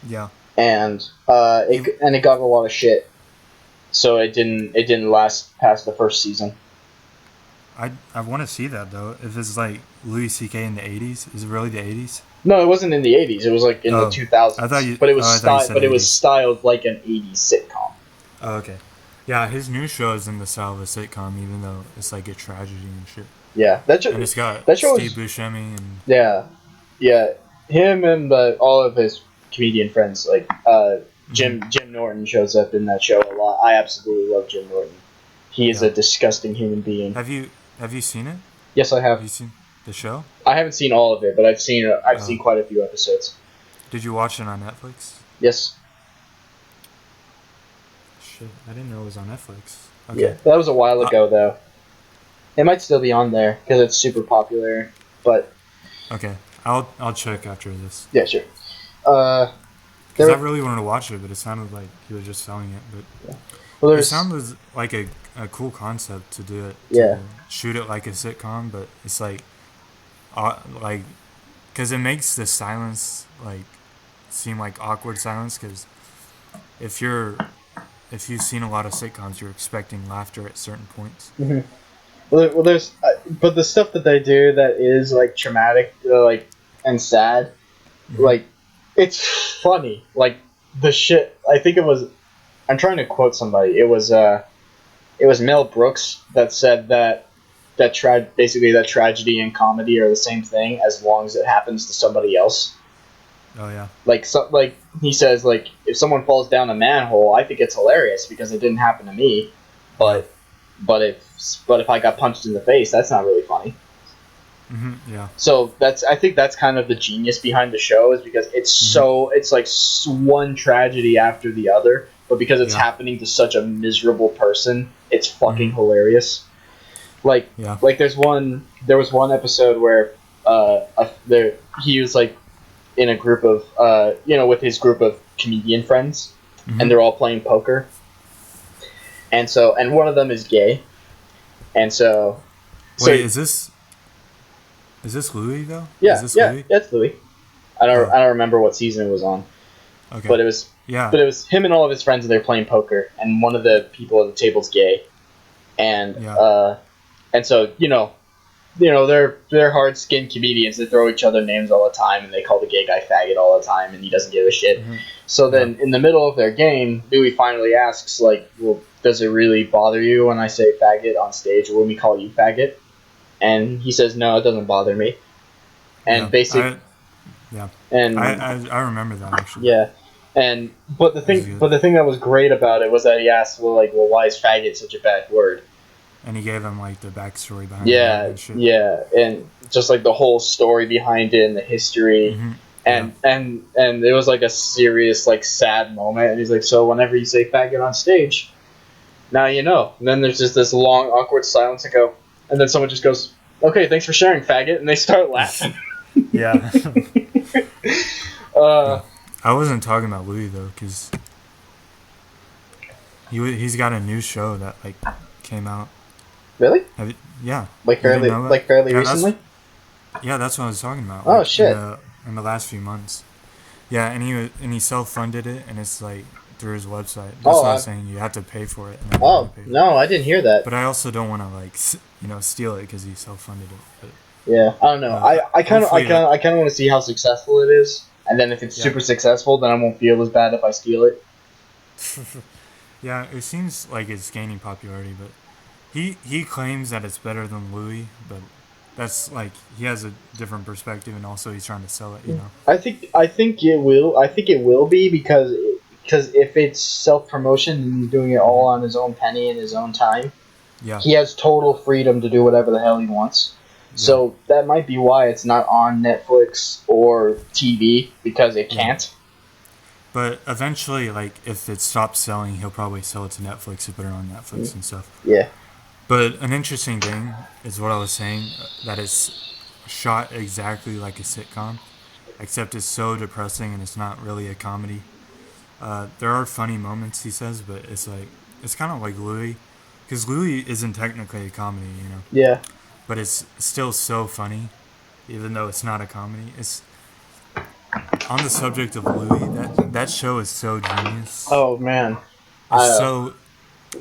Speaker 3: Yeah.
Speaker 1: And it got a lot of shit. So it didn't last past the first season.
Speaker 3: I want to see that though. If it's like Louis C.K. in the 80s, is it really the 80s?
Speaker 1: No, it wasn't in the 80s. It was like in the 2000s.
Speaker 3: I thought
Speaker 1: but it was styled like an 80s sitcom.
Speaker 3: Oh, okay. Yeah, his new show is in the style of a sitcom, even though it's like a tragedy and shit.
Speaker 1: Yeah,
Speaker 3: and it's got Steve Buscemi and
Speaker 1: yeah, him and all of his comedian friends. Like Jim Norton shows up in that show a lot. I absolutely love Jim Norton. He is a disgusting human being.
Speaker 3: Have you seen it?
Speaker 1: Yes, I have.
Speaker 3: Have you seen the show?
Speaker 1: I haven't seen all of it, but I've seen quite a few episodes.
Speaker 3: Did you watch it on Netflix?
Speaker 1: Yes.
Speaker 3: Shit, I didn't know it was on Netflix. Okay.
Speaker 1: Yeah, that was a while ago though. It might still be on there because it's super popular, but.
Speaker 3: Okay, I'll check after this.
Speaker 1: Yeah, sure.
Speaker 3: Because I really wanted to watch it, but it sounded like he was just selling it. But
Speaker 1: yeah. Well,
Speaker 3: it sounded like a cool concept to do it.
Speaker 1: Yeah.
Speaker 3: Shoot it like a sitcom, but it's like, because it makes the silence like seem like awkward silence. Because if you've seen a lot of sitcoms, you're expecting laughter at certain points.
Speaker 1: Mm-hmm. Well, there's, but the stuff that they do that is like traumatic, like and sad, like it's funny. Like the shit. I think it was. I'm trying to quote somebody. It was Mel Brooks that said that basically that tragedy and comedy are the same thing as long as it happens to somebody else.
Speaker 3: Oh yeah.
Speaker 1: Like he says, like if someone falls down a manhole, I think it's hilarious because it didn't happen to me, but if I got punched in the face, that's not really funny.
Speaker 3: Mm-hmm, yeah.
Speaker 1: So I think that's kind of the genius behind the show is because it's it's like one tragedy after the other, but because it's happening to such a miserable person, it's fucking hilarious. Like there was one episode where he was like in a group of with his group of comedian friends, and they're all playing poker. And one of them is gay, and so.
Speaker 3: Wait, is this Louis though?
Speaker 1: Yeah,
Speaker 3: is this
Speaker 1: yeah,
Speaker 3: Louis?
Speaker 1: that's Louis. I don't remember what season it was on,
Speaker 3: Okay.
Speaker 1: But it was
Speaker 3: Yeah.
Speaker 1: but it was him and all of his friends, and they're playing poker, and one of the people at the table's gay, and
Speaker 3: Yeah.
Speaker 1: and so they're hard skinned comedians. They throw each other names all the time, and they call the gay guy faggot all the time, and he doesn't give a shit.
Speaker 3: Mm-hmm.
Speaker 1: So then, in the middle of their game, Louis finally asks, like, "Well, does it really bother you when I say faggot on stage, or when we call you faggot?" And he says, "No, it doesn't bother me." And and
Speaker 3: I remember that actually.
Speaker 1: yeah, and but the thing that was great about it was that he asked, "Well, why is faggot such a bad word?"
Speaker 3: And he gave him like the backstory behind it and shit.
Speaker 1: Yeah, and just like the whole story behind it and the history,
Speaker 3: Mm-hmm.
Speaker 1: and it was like a serious, like, sad moment. And he's like, "So whenever you say faggot on stage, now you know." And then there's just this long awkward silence to go, and then someone just goes, "Okay, thanks for sharing, faggot," and they start laughing.
Speaker 3: Yeah. I wasn't talking about Louis though, because he's got a new show that like came out.
Speaker 1: Really?
Speaker 3: Yeah.
Speaker 1: Fairly recently?
Speaker 3: Yeah, that's what I was talking about.
Speaker 1: Oh, shit.
Speaker 3: In the last few months. Yeah, and he self-funded it, and it's like through his website. That's what I was saying. You have to pay for it.
Speaker 1: No, I didn't hear that.
Speaker 3: But I also don't want to like steal it because he self-funded it. But,
Speaker 1: yeah, I don't know. I kind of want to see how successful it is, and then if it's super successful, then I won't feel as bad if I steal it.
Speaker 3: Yeah, it seems like it's gaining popularity, but he claims that it's better than Louis, but that's like he has a different perspective, and also he's trying to sell it.
Speaker 1: I think it will. I think it will be because if it's self promotion and he's doing it all on his own penny and his own time, he has total freedom to do whatever the hell he wants. Yeah. So that might be why it's not on Netflix or TV, because it can't.
Speaker 3: But eventually, like, if it stops selling, he'll probably sell it to Netflix and put it on Netflix and stuff.
Speaker 1: Yeah.
Speaker 3: But an interesting thing is what I was saying, that it's shot exactly like a sitcom, except it's so depressing and it's not really a comedy. There are funny moments, he says, but it's kind of like Louis, because Louis isn't technically a comedy,
Speaker 1: Yeah.
Speaker 3: But it's still so funny, even though it's not a comedy. It's on the subject of Louis. That show is so genius.
Speaker 1: Oh man,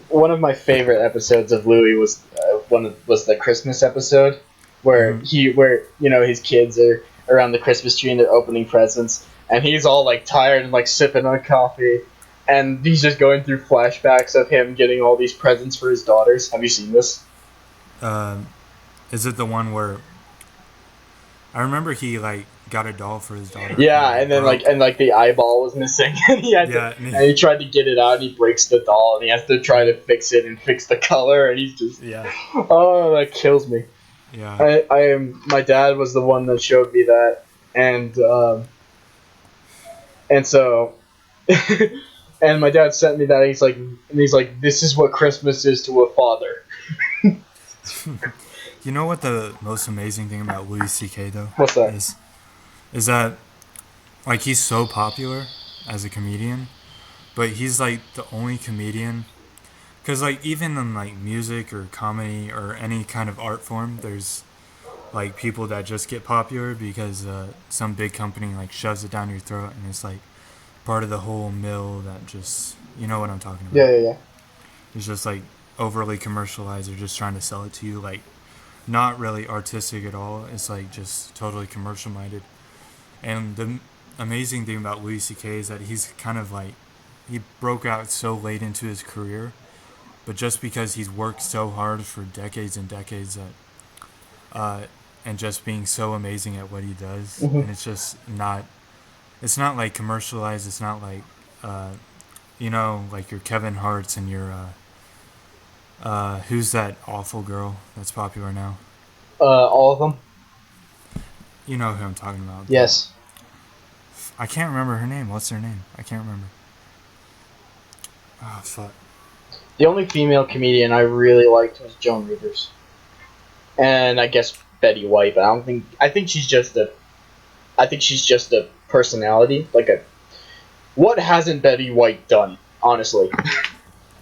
Speaker 3: one
Speaker 1: of my favorite episodes of Louis was the Christmas episode where his kids are around the Christmas tree and they're opening presents, and he's all like tired and like sipping on coffee, and he's just going through flashbacks of him getting all these presents for his daughters. Have you seen this?
Speaker 3: Is it the one where I remember he like got a doll for his daughter?
Speaker 1: Yeah, and then the eyeball was missing, and he tried to get it out, and he breaks the doll, and he has to try to fix it and fix the color, and he's just oh, that kills me.
Speaker 3: Yeah,
Speaker 1: my dad was the one that showed me that, and so and my dad sent me that, and he's like, this is what Christmas is to a father.
Speaker 3: You know what the most amazing thing about Louis C.K. though?
Speaker 1: What's that?
Speaker 3: Is that like he's so popular as a comedian, but he's like the only comedian. Because like even in like music or comedy or any kind of art form, there's like people that just get popular because some big company like shoves it down your throat, and it's like part of the whole mill that just, you know what I'm talking about.
Speaker 1: Yeah.
Speaker 3: It's just like overly commercialized. They're just trying to sell it to you, like not really artistic at all. It's like just totally commercial minded. And the amazing thing about Louis C.K. is that he's kind of like, he broke out so late into his career, but just because he's worked so hard for decades and decades and just being so amazing at what he does, and it's just not, it's not like commercialized. It's not like, like your Kevin Hart's and your, who's that awful girl that's popular now?
Speaker 1: All of them.
Speaker 3: You know who I'm talking about.
Speaker 1: Yes.
Speaker 3: I can't remember her name. What's her name? I can't remember. Oh, fuck.
Speaker 1: The only female comedian I really liked was Joan Rivers. And I guess Betty White, but I think she's just a personality. What hasn't Betty White done, honestly?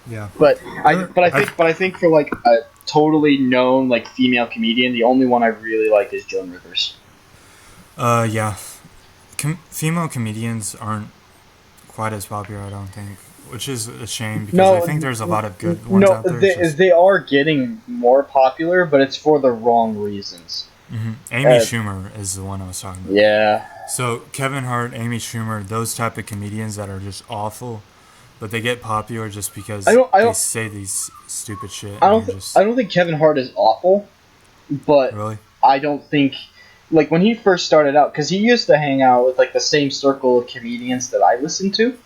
Speaker 3: Yeah.
Speaker 1: But I think for like a totally known like female comedian, the only one I really like is Joan Rivers.
Speaker 3: Yeah. Female comedians aren't quite as popular, I don't think, which is a shame because
Speaker 1: No,
Speaker 3: I think there's a lot of good ones
Speaker 1: no,
Speaker 3: out there. It's just,
Speaker 1: they are getting more popular, but it's for the wrong reasons.
Speaker 3: Amy Schumer is the one I was talking about.
Speaker 1: Yeah.
Speaker 3: So Kevin Hart, Amy Schumer, those type of comedians that are just awful, but they get popular just because
Speaker 1: I
Speaker 3: they
Speaker 1: don't,
Speaker 3: say these stupid shit.
Speaker 1: I
Speaker 3: And
Speaker 1: don't,
Speaker 3: you're just
Speaker 1: I don't think Kevin Hart is awful, but
Speaker 3: really.
Speaker 1: I don't think, like, when he first started out, because he used to hang out with, like, the same circle of comedians that I listened to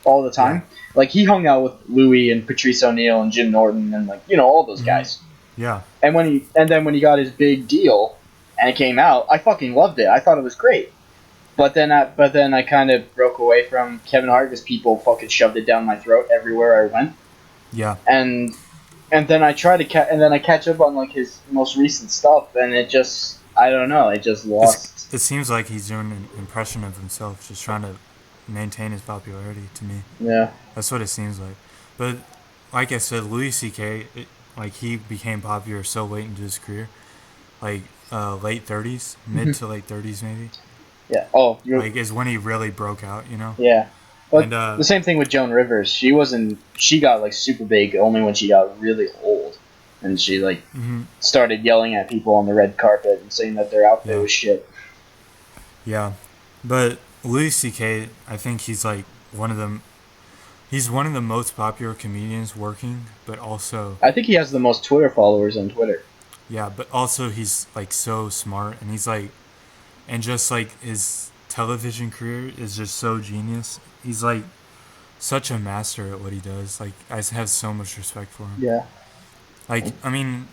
Speaker 1: all the time.
Speaker 3: Yeah.
Speaker 1: Like, he hung out with Louis and Patrice O'Neal and Jim Norton and, like, all those guys.
Speaker 3: Yeah.
Speaker 1: And then when he got his big deal and it came out, I fucking loved it. I thought it was great. But then I kind of broke away from Kevin Hart because people fucking shoved it down my throat everywhere I went.
Speaker 3: Yeah.
Speaker 1: And then I try to and then I catch up on, like, his most recent stuff, and it just, I don't know, it just lost.
Speaker 3: It seems like he's doing an impression of himself, just trying to maintain his popularity. To me,
Speaker 1: Yeah.
Speaker 3: that's what it seems like. But like I said, Louis C.K. Like he became popular so late into his career, like late 30s, mid to late 30s maybe.
Speaker 1: Yeah. Oh,
Speaker 3: Like is when he really broke out, you know.
Speaker 1: yeah. But
Speaker 3: And
Speaker 1: the same thing with Joan Rivers. She got, like, super big only when she got really old, and she, like, started yelling at people on the red carpet and saying that their outfit was shit.
Speaker 3: Yeah, but Louis C.K. I think he's like he's one of the most popular comedians working, but also
Speaker 1: I think he has the most Twitter followers on Twitter.
Speaker 3: yeah, but also he's like so smart, and he's like, and just like his television career is just so genius. He's like such a master at what he does. Like I have so much respect for him.
Speaker 1: Yeah.
Speaker 3: Like I mean,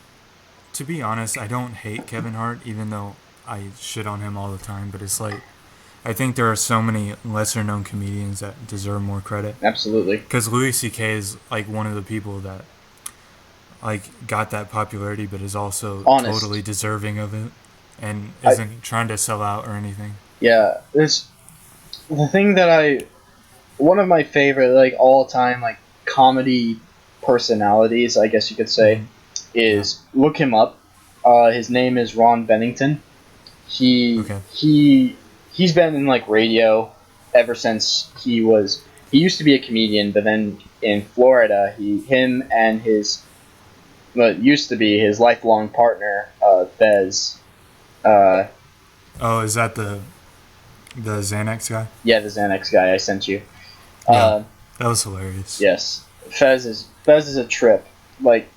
Speaker 3: to be honest, I don't hate Kevin Hart, even though I shit on him all the time. But it's like I think there are so many lesser known comedians that deserve more credit.
Speaker 1: Absolutely.
Speaker 3: Because Louis C.K. is like one of the people that like got that popularity, but is also
Speaker 1: Honest.
Speaker 3: totally deserving of it, and isn't trying to sell out or anything.
Speaker 1: Yeah. There's the thing that one of my favorite, like, all time, like, comedy personalities, I guess you could say, is look him up. His name is Ron Bennington. He's been in, like, radio ever since he used to be a comedian, but then in Florida, him and what used to be his lifelong partner, Fez.
Speaker 3: Oh, is that the Xanax guy?
Speaker 1: Yeah, the Xanax guy I sent you.
Speaker 3: Yeah, that was hilarious.
Speaker 1: Yes, Fez is a trip. Like,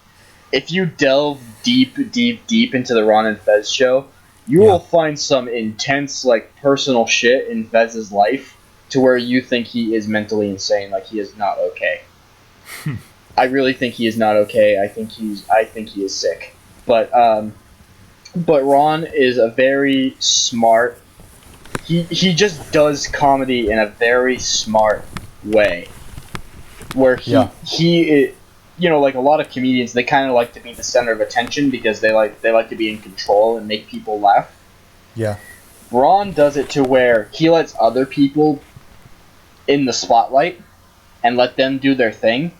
Speaker 1: if you delve deep into the Ron and Fez show, you will find some intense, like, personal shit in Fez's life to where you think he is mentally insane. Like, he is not okay. I really think he is not okay. I think he is sick. But Ron is a very smart. He just does comedy in a very smart way, where he like a lot of comedians, they kind of like to be the center of attention because they like to be in control and make people laugh.
Speaker 3: Yeah.
Speaker 1: Ron does it to where he lets other people in the spotlight and let them do their thing,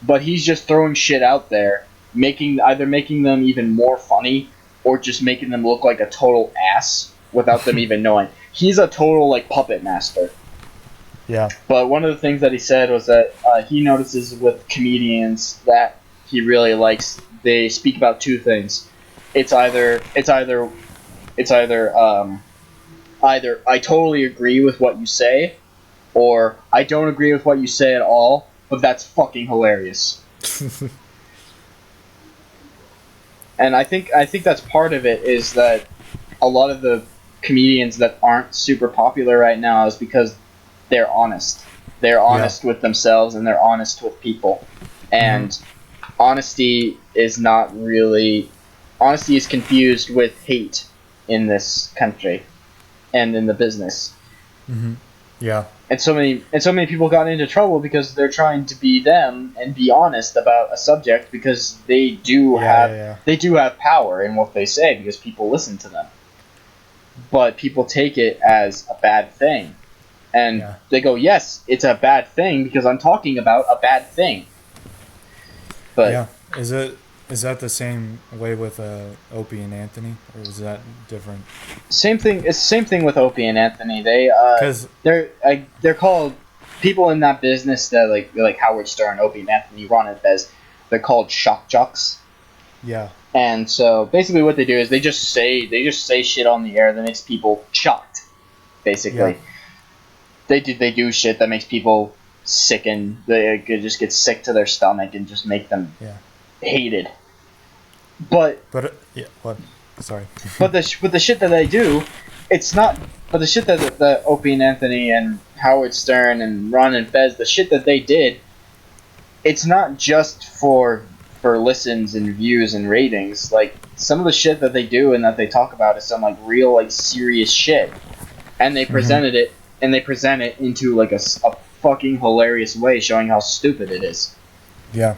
Speaker 1: but he's just throwing shit out there, either making them even more funny or just making them look like a total ass without them even knowing. He's a total, like, puppet master.
Speaker 3: Yeah.
Speaker 1: But one of the things that he said was that he notices with comedians that he really likes, they speak about two things. It's either I totally agree with what you say, or I don't agree with what you say at all, but that's fucking hilarious. And I think that's part of it, is that a lot of the comedians that aren't super popular right now is because they're honest. They're honest with themselves, and they're honest with people. And honesty is confused with hate in this country and in the business.
Speaker 3: Mm-hmm. Yeah.
Speaker 1: And so many people got into trouble because they're trying to be them and be honest about a subject, because they do have power in what they say because people listen to them. But people take it as a bad thing. And they go, yes, it's a bad thing because I'm talking about a bad thing. But
Speaker 3: is that the same way with Opie and Anthony, or is that different?
Speaker 1: Same thing. It's the same thing with Opie and Anthony. They're called people in that business that like Howard Stern, Opie and Anthony, Ron and Bez, they're called shock jocks.
Speaker 3: Yeah.
Speaker 1: And so basically what they do is they just say shit on the air that makes people shocked. Basically, they do shit that makes people sick, and they just get sick to their stomach and just make them hated. But
Speaker 3: what? Sorry.
Speaker 1: but the shit that they do, it's not. But the shit that the Opie and Anthony and Howard Stern and Ron and Fez, the shit that they did, it's not just for listens and views and ratings. Like, some of the shit that they do and that they talk about is some like real like serious shit, and they presented it and they present it into like a fucking hilarious way, showing how stupid it is.
Speaker 3: Yeah,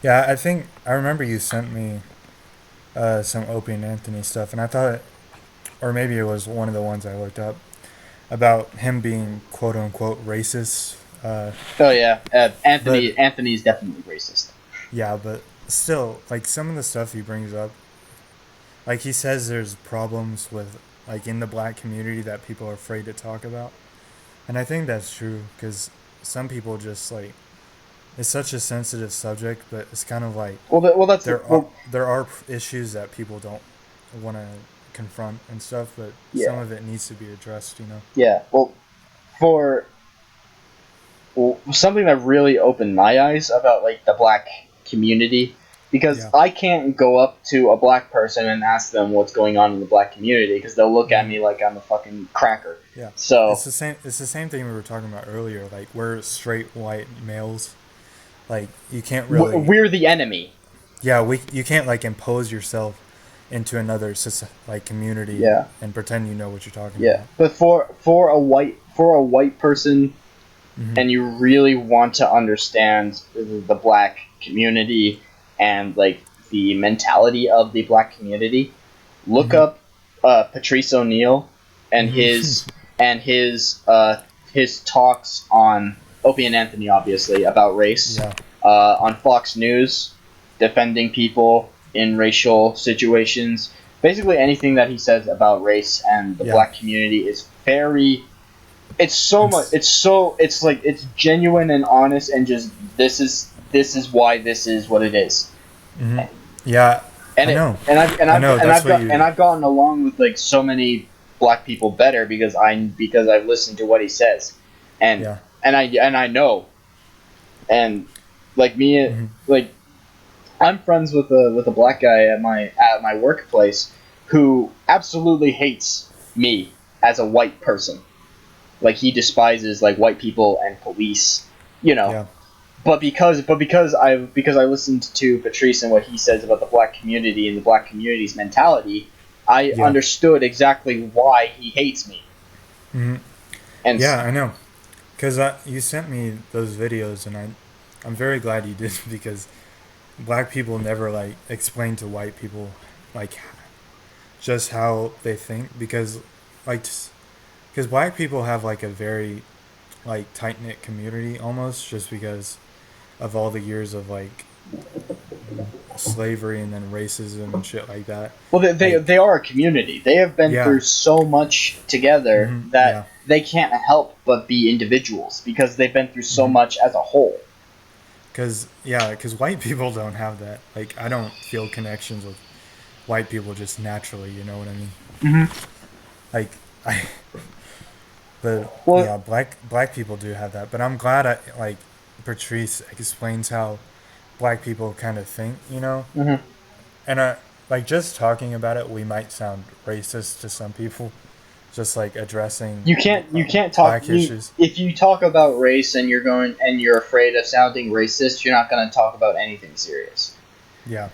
Speaker 3: I think I remember you sent me some Opie and Anthony stuff, and I thought, or maybe it was one of the ones I looked up about him being quote unquote racist.
Speaker 1: Oh yeah, Anthony's definitely racist.
Speaker 3: Yeah, but still, like, some of the stuff he brings up, like, he says there's problems with, like, in the black community that people are afraid to talk about. And I think that's true, because some people just, like, it's such a sensitive subject, but it's kind of like, there are issues that people don't want to confront and stuff, but some of it needs to be addressed, you know?
Speaker 1: Yeah, well, something that really opened my eyes about, like, the black community, because I can't go up to a black person and ask them what's going on in the black community, because they'll look at me like I'm a fucking cracker.
Speaker 3: Yeah.
Speaker 1: So
Speaker 3: it's the same thing we were talking about earlier. Like, we're straight white males. Like, you can't really.
Speaker 1: We're the enemy.
Speaker 3: Yeah, you can't, like, impose yourself into another community and pretend you know what you're talking about.
Speaker 1: But for a white person, and you really want to understand the black community and, like, the mentality of the black community, look up Patrice O'Neal and his talks on Opie and Anthony, obviously, about race, on Fox News, defending people in racial situations. Basically anything that he says about race and the black community is very... It's genuine and honest, and just this is why this is what it is.
Speaker 3: Yeah,
Speaker 1: and I've gotten along with, like, so many black people better because I've listened to what he says, and I know, and like me, like, I'm friends with a black guy at my workplace who absolutely hates me as a white person. Like, he despises, like, white people and police, you know. Yeah. But because I listened to Patrice and what he says about the black community and the black community's mentality, I understood exactly why he hates me. And
Speaker 3: I know, because you sent me those videos, and I'm very glad you did, because black people never, like, explain to white people, like, just how they think, because, like, because black people have, like, a very, like, tight-knit community almost, just because of all the years of, like, slavery and then racism and shit like that.
Speaker 1: Well, they are a community. They have been through so much together that they can't help but be individuals, because they've been through so much as a whole.
Speaker 3: Because white people don't have that. Like, I don't feel connections with white people just naturally, you know what I mean? Like, black people do have that. But I'm glad Patrice explains how black people kind of think, you know? And like, just talking about it, we might sound racist to some people. Just, like, addressing
Speaker 1: you can't talk
Speaker 3: black issues.
Speaker 1: If you talk about race and you're afraid of sounding racist, you're not going to talk about anything serious.
Speaker 3: Yeah.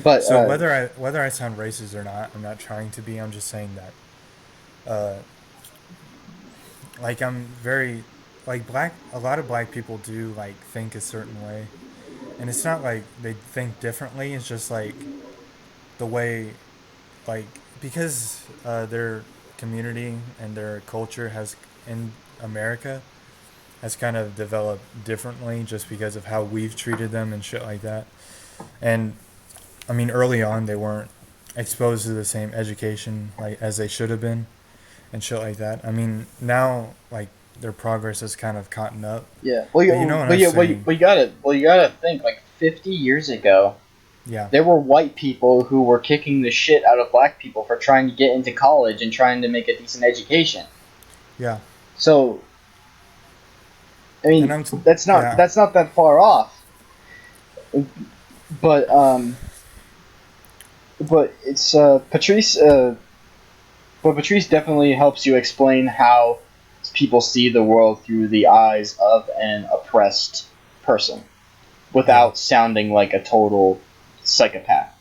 Speaker 1: But
Speaker 3: so whether I sound racist or not, I'm not trying to be. I'm just saying that like, I'm very, like, a lot of black people do, like, think a certain way, and it's not like they think differently. It's just, like, the way, like, because their community and their culture in America has kind of developed differently, just because of how we've treated them and shit like that. And I mean, early on, they weren't exposed to the same education, like, as they should have been and shit like that. I mean, now, like, their progress has kind of caught up.
Speaker 1: Yeah.
Speaker 3: But you know what I'm saying?
Speaker 1: You gotta think, like 50 years ago,
Speaker 3: Yeah.
Speaker 1: there were white people who were kicking the shit out of black people for trying to get into college and trying to make a decent education.
Speaker 3: Yeah.
Speaker 1: So, I mean, that's
Speaker 3: yeah.
Speaker 1: not that far off. But it's Patrice. But Patrice definitely helps you explain how people see the world through the eyes of an oppressed person, without sounding like a total psychopath.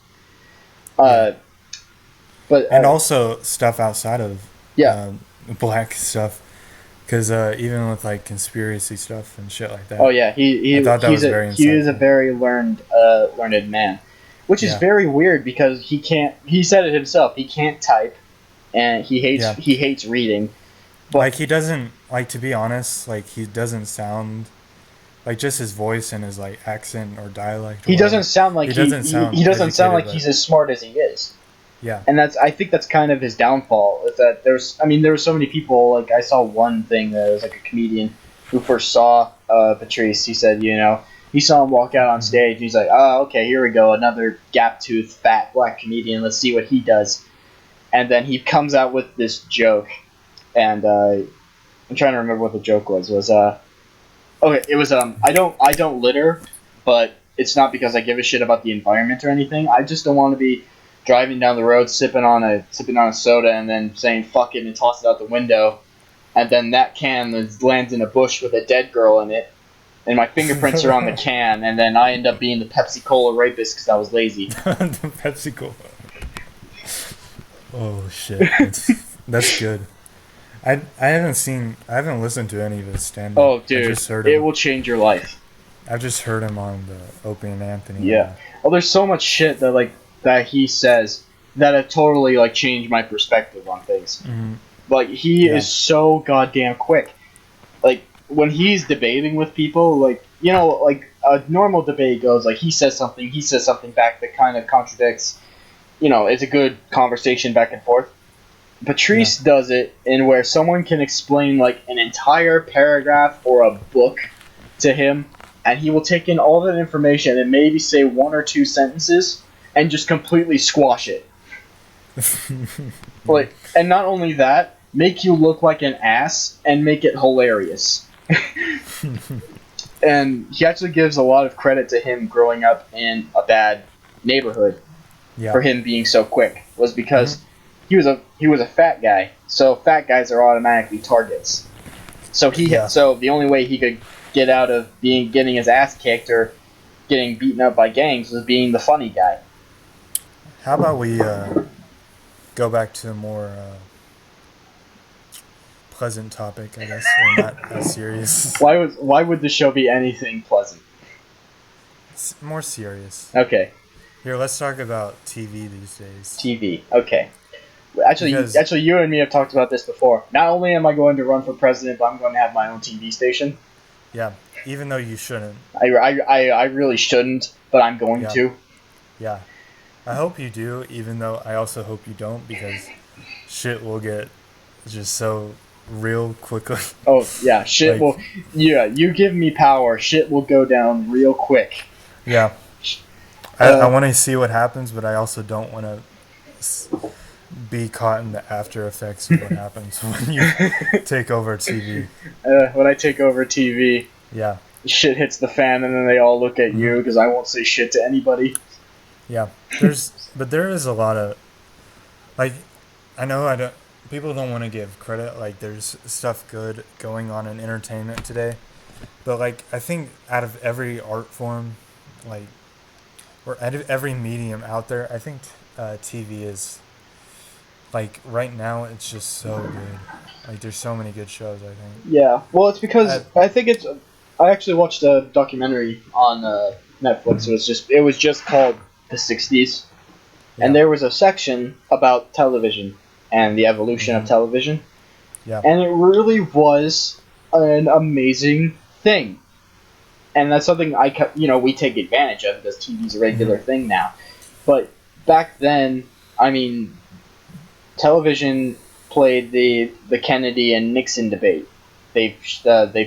Speaker 1: But
Speaker 3: also stuff outside of
Speaker 1: yeah.
Speaker 3: black stuff, because even with like conspiracy stuff and shit like that.
Speaker 1: Oh yeah, I thought that was very insightful. He is a very learned man, which is very weird because he can't. He said it himself. He can't type, and he hates reading. But
Speaker 3: like he doesn't like, to be honest, like he doesn't sound like, just his voice and his like accent or dialect.
Speaker 1: He doesn't sound like he doesn't sound like he's as smart as he is.
Speaker 3: Yeah.
Speaker 1: And I think that's kind of his downfall, is that there were so many people, like I saw one thing that was like a comedian who first saw Patrice. He said, he saw him walk out on stage and he's like, oh, okay, here we go, another gap-toothed fat black comedian, let's see what he does. And then he comes out with this joke, and I'm trying to remember what the joke was. It was I don't litter, but it's not because I give a shit about the environment or anything. I just don't want to be driving down the road sipping on a soda and then saying fuck it and toss it out the window, and then that can lands in a bush with a dead girl in it, and my fingerprints are on the can, and then I end up being the Pepsi Cola rapist because I was lazy.
Speaker 3: The Pepsi Cola. Oh shit, that's good. I haven't listened to any of his stand-up.
Speaker 1: Oh dude, it will change your life.
Speaker 3: I've just heard him on the Opie and Anthony.
Speaker 1: Yeah. Well, there's so much shit that he says that have totally changed my perspective on things.
Speaker 3: Mm-hmm.
Speaker 1: He is so goddamn quick. Like when he's debating with people, a normal debate goes he says something back that kind of contradicts. It's a good conversation back and forth. Patrice does it in where someone can explain an entire paragraph or a book to him, and he will take in all that information and maybe say one or two sentences and just completely squash it. And not only that, make you look like an ass and make it hilarious. And he actually gives a lot of credit to him growing up in a bad neighborhood for him being so quick, was because he was a fat guy, so fat guys are automatically targets. So so the only way he could get out of getting his ass kicked or getting beaten up by gangs was being the funny guy.
Speaker 3: How about we go back to a more pleasant topic, I guess, or not as serious.
Speaker 1: Why would the show be anything pleasant?
Speaker 3: It's more serious.
Speaker 1: Okay.
Speaker 3: Here, let's talk about TV these days.
Speaker 1: TV. Okay. Actually, you and me have talked about this before. Not only am I going to run for president, but I'm going to have my own TV station.
Speaker 3: Yeah, even though you shouldn't.
Speaker 1: I really shouldn't, but I'm going to.
Speaker 3: Yeah. I hope you do, even though I also hope you don't, because shit will get just so real quickly.
Speaker 1: Oh, yeah, shit will... Yeah, you give me power, shit will go down real quick.
Speaker 3: Yeah. I want to see what happens, but I also don't want to be caught in the after effects of what happens when you take over TV.
Speaker 1: When I take over TV, shit hits the fan, and then they all look at you because I won't say shit to anybody.
Speaker 3: Yeah, but there is a lot of I know people don't want to give credit. There's stuff good going on in entertainment today, but I think out of every art form, or out of every medium out there, I think TV is right now it's just so good. There's so many good shows, I think.
Speaker 1: Yeah, well, it's because I actually watched a documentary on Netflix. It was just called The 60s, and there was a section about television and the evolution of television.
Speaker 3: Yeah.
Speaker 1: And it really was an amazing thing. And that's something we take advantage of because TV's a regular thing now. But back then, television played the Kennedy and Nixon debate. They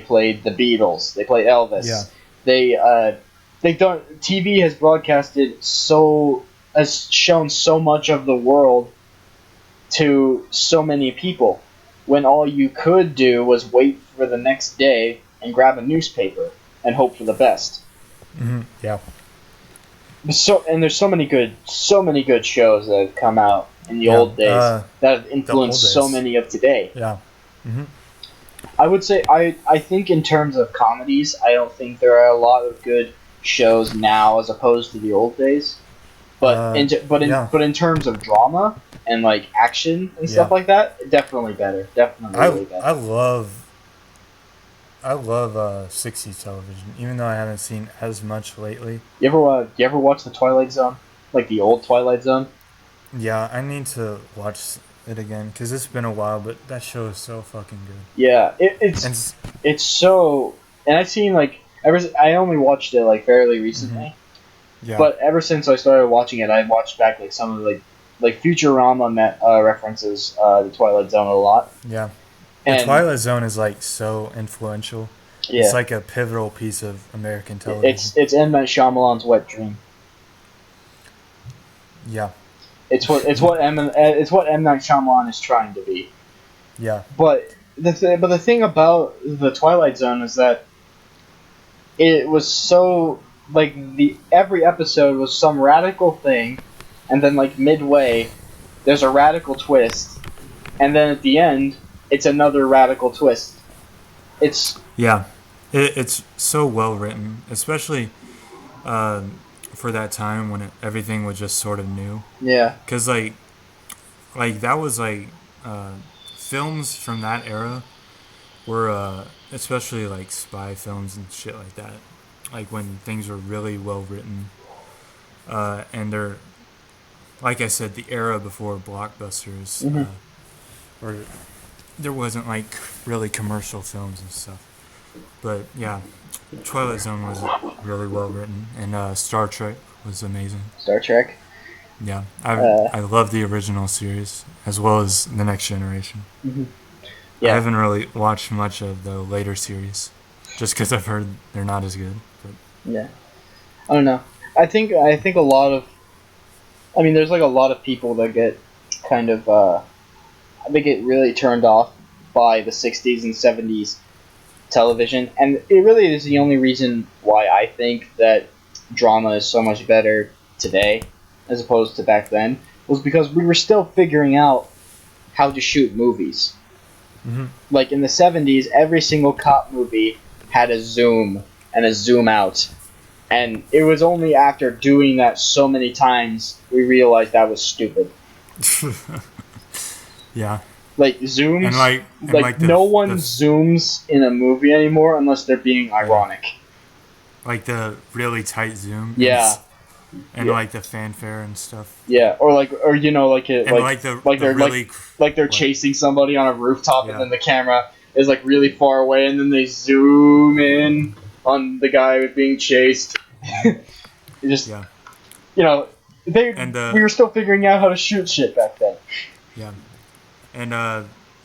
Speaker 1: played the Beatles. They played Elvis.
Speaker 3: Yeah.
Speaker 1: They don't. TV has shown so much of the world to so many people, when all you could do was wait for the next day and grab a newspaper and hope for the best.
Speaker 3: Yeah.
Speaker 1: There's so many good shows that have come out in the old days that have influenced so many of today.
Speaker 3: Yeah.
Speaker 1: I would say I think in terms of comedies, I don't think there are a lot of good shows now as opposed to the old days. But in terms of drama and like action and stuff like that, definitely better. Definitely really better.
Speaker 3: I love 60s television, even though I haven't seen as much lately.
Speaker 1: You ever watch the Twilight Zone, like the old Twilight Zone?
Speaker 3: Yeah, I need to watch it again because it's been a while, but that show is so fucking good.
Speaker 1: Yeah, it's so, and I've seen like I only watched it like fairly recently.
Speaker 3: Yeah.
Speaker 1: But ever since I started watching it, I've watched back like some of like Futurama references the Twilight Zone a lot.
Speaker 3: Yeah. The Twilight Zone is like so influential. Yeah. It's like a pivotal piece of American television.
Speaker 1: It's M. Night Shyamalan's wet dream.
Speaker 3: Yeah.
Speaker 1: It's what M. Night Shyamalan is trying to be.
Speaker 3: Yeah.
Speaker 1: But the thing about the Twilight Zone is that it was so like every episode was some radical thing, and then like midway there's a radical twist, and then at the end it's another radical twist. It's
Speaker 3: so well written, especially for that time when everything was just sort of new.
Speaker 1: Yeah.
Speaker 3: Because like that was like films from that era were especially like spy films and shit like that. Like when things were really well written, and they're, like I said, the era before blockbusters, where there wasn't like really commercial films and stuff. But yeah, Twilight Zone was really well written, and Star Trek was amazing.
Speaker 1: Star Trek.
Speaker 3: Yeah, I love the original series as well as the Next Generation. Yeah. I haven't really watched much of the later series, just because I've heard they're not as good. But.
Speaker 1: Yeah, I don't know. I think a lot of, I mean, there's like a lot of people that get kind of, they get really turned off by the 60s and 70s television, and it really is the only reason why I think that drama is so much better today as opposed to back then, was because we were still figuring out how to shoot movies. Like in the 70s, every single cop movie had a zoom and a zoom out, and it was only after doing that so many times we realized that was stupid.
Speaker 3: Yeah.
Speaker 1: Like zooms, and no one zooms in a movie anymore unless they're being ironic.
Speaker 3: Like the really tight zoom.
Speaker 1: Yeah.
Speaker 3: And like the fanfare and stuff.
Speaker 1: Yeah, or you know, they're
Speaker 3: what?
Speaker 1: chasing somebody on a rooftop, and then the camera is like really far away, and then they zoom in on the guy who's being chased. You know, we were still figuring out how to shoot shit back then.
Speaker 3: Yeah, and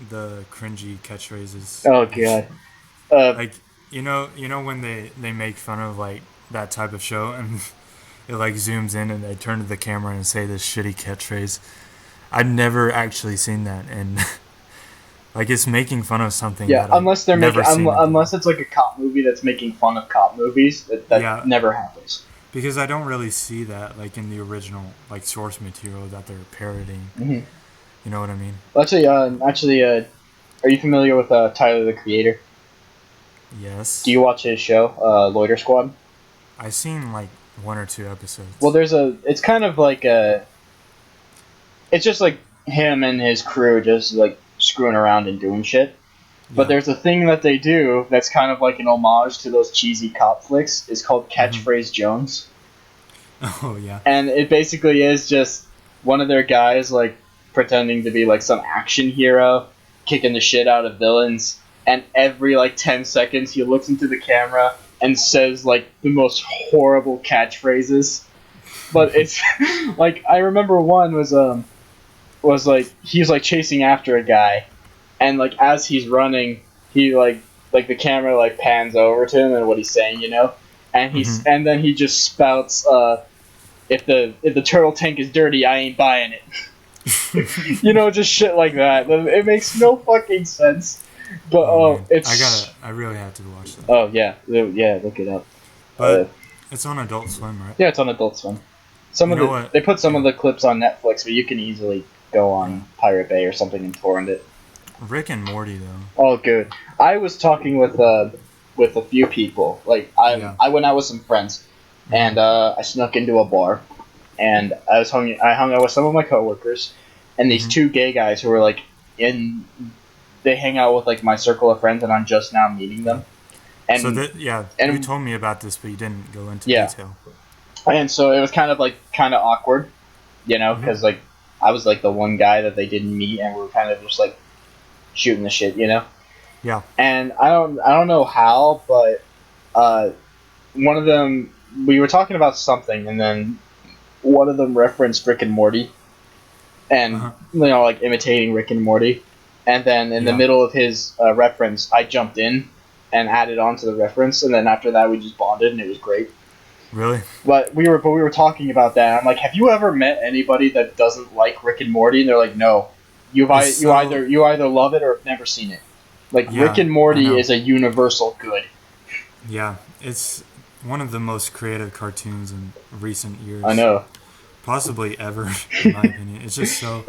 Speaker 3: the cringy catchphrases.
Speaker 1: Oh god.
Speaker 3: Like you know when they make fun of like that type of show and. It like zooms in and they turn to the camera and say this shitty catchphrase. I've never actually seen that, and like it's making fun of something.
Speaker 1: Yeah, unless it's like a cop movie that's making fun of cop movies. That never happens.
Speaker 3: Because I don't really see that like in the original like source material that they're parodying. You know what I mean?
Speaker 1: Actually, are you familiar with Tyler the Creator?
Speaker 3: Yes.
Speaker 1: Do you watch his show, Loiter Squad?
Speaker 3: I've seen like 1 or 2 episodes.
Speaker 1: Well, it's kind of like it's just like him and his crew just like screwing around and doing shit. But there's a thing that they do that's kind of like an homage to those cheesy cop flicks. It's called Catchphrase Jones.
Speaker 3: Oh yeah.
Speaker 1: And it basically is just one of their guys like pretending to be like some action hero, kicking the shit out of villains, and every like 10 seconds he looks into the camera and says like the most horrible catchphrases. But it's like, I remember one was like he's like chasing after a guy, and like as he's running he like like the camera like pans over to him and what he's saying, and and then he just spouts, if the turtle tank is dirty, I ain't buying it. Just shit like that. It makes no fucking sense. But it's
Speaker 3: I really have to watch that.
Speaker 1: oh yeah, look it up.
Speaker 3: But it's on Adult Swim, right?
Speaker 1: Yeah, it's on Adult Swim. They put some of the clips on Netflix, but you can easily go on Pirate Bay or something and torrent it.
Speaker 3: Rick and Morty though.
Speaker 1: Oh, good. I was talking with a few people. Like I went out with some friends, and I snuck into a bar, and I hung out with some of my coworkers, and these two gay guys who were like they hang out with like my circle of friends, and I'm just now meeting them. And
Speaker 3: so you told me about this, but you didn't go into detail.
Speaker 1: And so it was kind of awkward, because like I was like the one guy that they didn't meet, and we were kind of just like shooting the shit,
Speaker 3: Yeah.
Speaker 1: And I don't know how, but one of them, we were talking about something, and then one of them referenced Rick and Morty, and like imitating Rick and Morty, and then in the middle of his reference, I jumped in and added on to the reference, and then after that we just bonded, and it was great.
Speaker 3: Really?
Speaker 1: But we were talking about that. I'm like, have you ever met anybody that doesn't like Rick and Morty? And they're like, no. You either love it or have never seen it. Like Rick and Morty is a universal good.
Speaker 3: Yeah, it's one of the most creative cartoons in recent years.
Speaker 1: I know.
Speaker 3: Possibly ever, in my opinion. It's just so,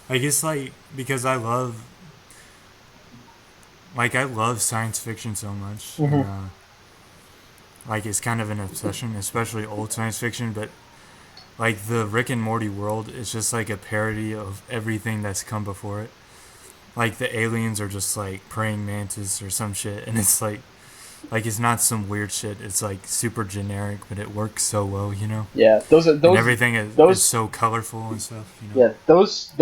Speaker 3: I guess, like, because I love science fiction so much. And, like, it's kind of an obsession, especially old science fiction, but like the Rick and Morty world is just like a parody of everything that's come before it. Like the aliens are just like praying mantis or some shit, and it's like it's not some weird shit. It's like super generic, but it works so well,
Speaker 1: Yeah, those
Speaker 3: and everything is so colorful and stuff.
Speaker 1: Yeah, those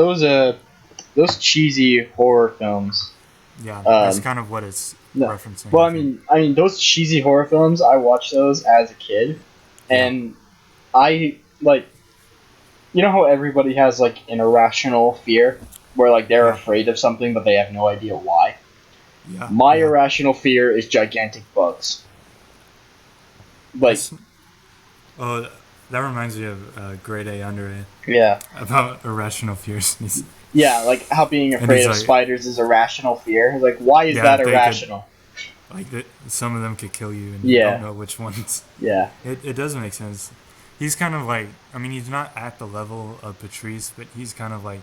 Speaker 1: cheesy horror films.
Speaker 3: Yeah, that's kind of what it's referencing.
Speaker 1: Well, I mean, those cheesy horror films. I watched those as a kid, and I like. You know how everybody has like an irrational fear, where like they're afraid of something but they have no idea why.
Speaker 3: Yeah.
Speaker 1: My irrational fear is gigantic bugs. Like,
Speaker 3: that reminds me of Grade A Under A.
Speaker 1: Yeah.
Speaker 3: About irrational fears.
Speaker 1: Yeah, like how being afraid of spiders is irrational fear. Like, why is that irrational?
Speaker 3: Some of them could kill you, and you don't know which ones.
Speaker 1: Yeah.
Speaker 3: It does make sense. He's kind of like, he's not at the level of Patrice, but he's kind of like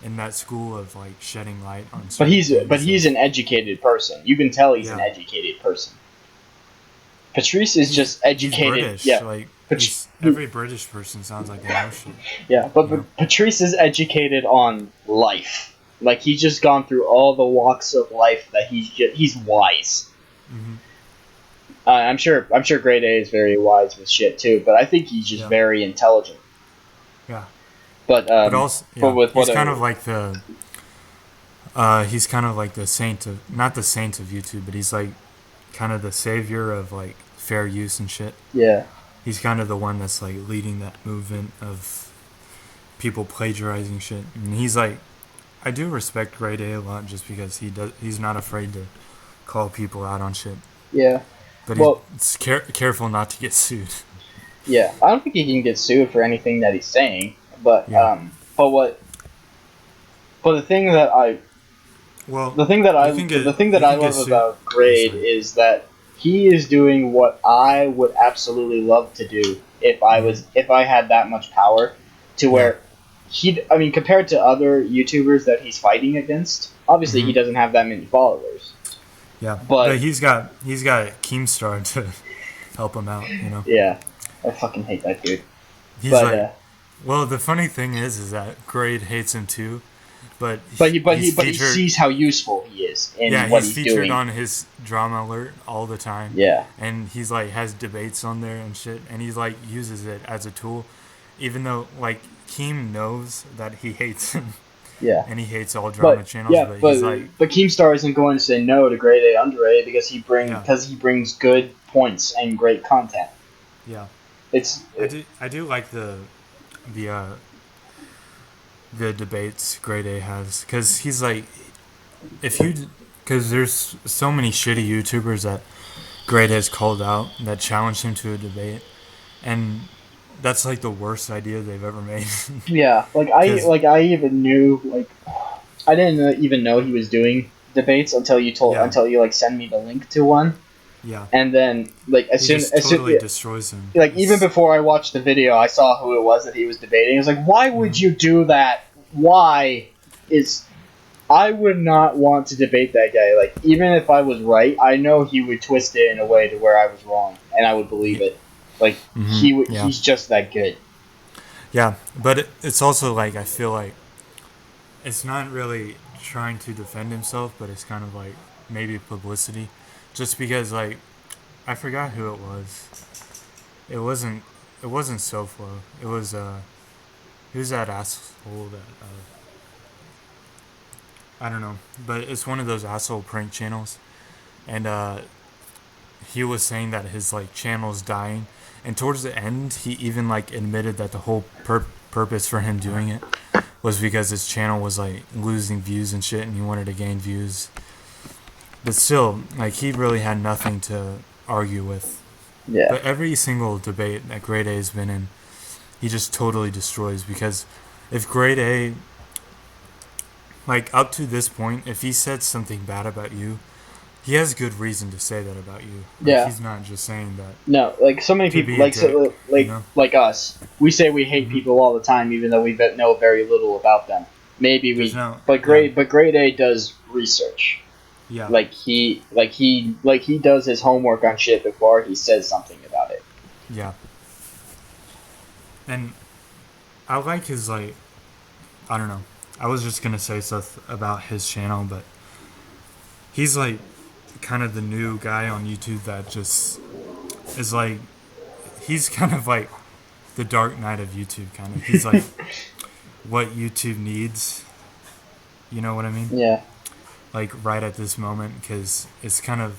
Speaker 3: in that school of like shedding light on.
Speaker 1: But he's an educated person. You can tell he's an educated person. Patrice is just educated.
Speaker 3: British. Yeah, every British person sounds like they know shit.
Speaker 1: Yeah, but Patrice is educated on life. Like he's just gone through all the walks of life that he's wise. Mm-hmm. I'm sure Grade A is very wise with shit too, but I think he's just very intelligent.
Speaker 3: Yeah.
Speaker 1: But
Speaker 3: also, he's kind of like the saint of, not the saint of YouTube, but he's like kind of the savior of like fair use and shit.
Speaker 1: Yeah.
Speaker 3: He's kind of the one that's like leading that movement of people plagiarizing shit, and he's like, I do respect Grade A a lot just because he's not afraid to call people out on shit.
Speaker 1: Yeah.
Speaker 3: But he's careful not to get sued.
Speaker 1: Yeah, I don't think he can get sued for anything that he's saying. But the thing that I love about Grade is that he is doing what I would absolutely love to do if I had that much power, to where compared to other YouTubers that he's fighting against, obviously he doesn't have that many followers.
Speaker 3: Yeah, but he's got Keemstar to help him out,
Speaker 1: Yeah, I fucking hate that dude.
Speaker 3: Well, the funny thing is that Grade hates him too, but
Speaker 1: he sees how useful he is in what he's doing.
Speaker 3: Yeah, he's featured on his Drama Alert all the time.
Speaker 1: Yeah,
Speaker 3: and he's like has debates on there and shit, and he's like uses it as a tool, even though like Keem knows that he hates him.
Speaker 1: Yeah,
Speaker 3: and he hates all drama channels.
Speaker 1: Yeah, but Keemstar isn't going to say no to Grade A Under A because he brings good points and great content.
Speaker 3: Yeah, I do like the debates Grade A has, because he's like, if you Because there's so many shitty YouTubers that Grade has called out that challenged him to a debate, and that's like the worst idea they've ever made.
Speaker 1: Yeah,
Speaker 3: Because
Speaker 1: I even knew I didn't even know he was doing debates
Speaker 3: yeah,
Speaker 1: until you like send me the link to one,
Speaker 3: yeah,
Speaker 1: and then like
Speaker 3: he just
Speaker 1: as soon
Speaker 3: totally destroys him.
Speaker 1: like even before I watched the video, I saw who it was that he was debating. I was like, why would you do that? Why is I would not want to debate that guy. Like even if I was right, I know he would twist it in a way to where I was wrong, and I would believe
Speaker 3: Yeah,
Speaker 1: it. Like
Speaker 3: yeah,
Speaker 1: he's just that good.
Speaker 3: yeah. But it's also like I feel like it's not really trying to defend himself, but it's kind of like maybe publicity, just because like I forgot who it was. It wasn't. It wasn't SoFlo. It was who's that asshole that I don't know, but it's one of those asshole prank channels, and he was saying that his like channel's dying, and towards the end he even like admitted that the whole purpose for him doing it was because his channel was like losing views and shit, and he wanted to gain views. But still, like he really had nothing to argue with.
Speaker 1: Yeah,
Speaker 3: But every single debate that Grade A has been in, he just totally destroys because if Grade A, like up to this point, if he said something bad about you, he has good reason to say that about you. Like
Speaker 1: yeah.
Speaker 3: he's not just saying that
Speaker 1: No, like so many
Speaker 3: to
Speaker 1: people,
Speaker 3: be a dick, you know?
Speaker 1: like us, we say we hate
Speaker 3: Hmm.
Speaker 1: people all the time, even though we know very little about them. Maybe
Speaker 3: There's
Speaker 1: we,
Speaker 3: no, yeah,
Speaker 1: but grade A does research.
Speaker 3: yeah,
Speaker 1: Like he does his homework on shit before he says something about it.
Speaker 3: yeah. And I like his like, I don't know. I was just gonna say stuff about his channel, but he's like kind of the new guy on YouTube that just is like he's kind of like the Dark Knight of YouTube. Kind of, he's like what YouTube needs. You know what I mean?
Speaker 1: Yeah,
Speaker 3: Like right at this moment, because it's kind of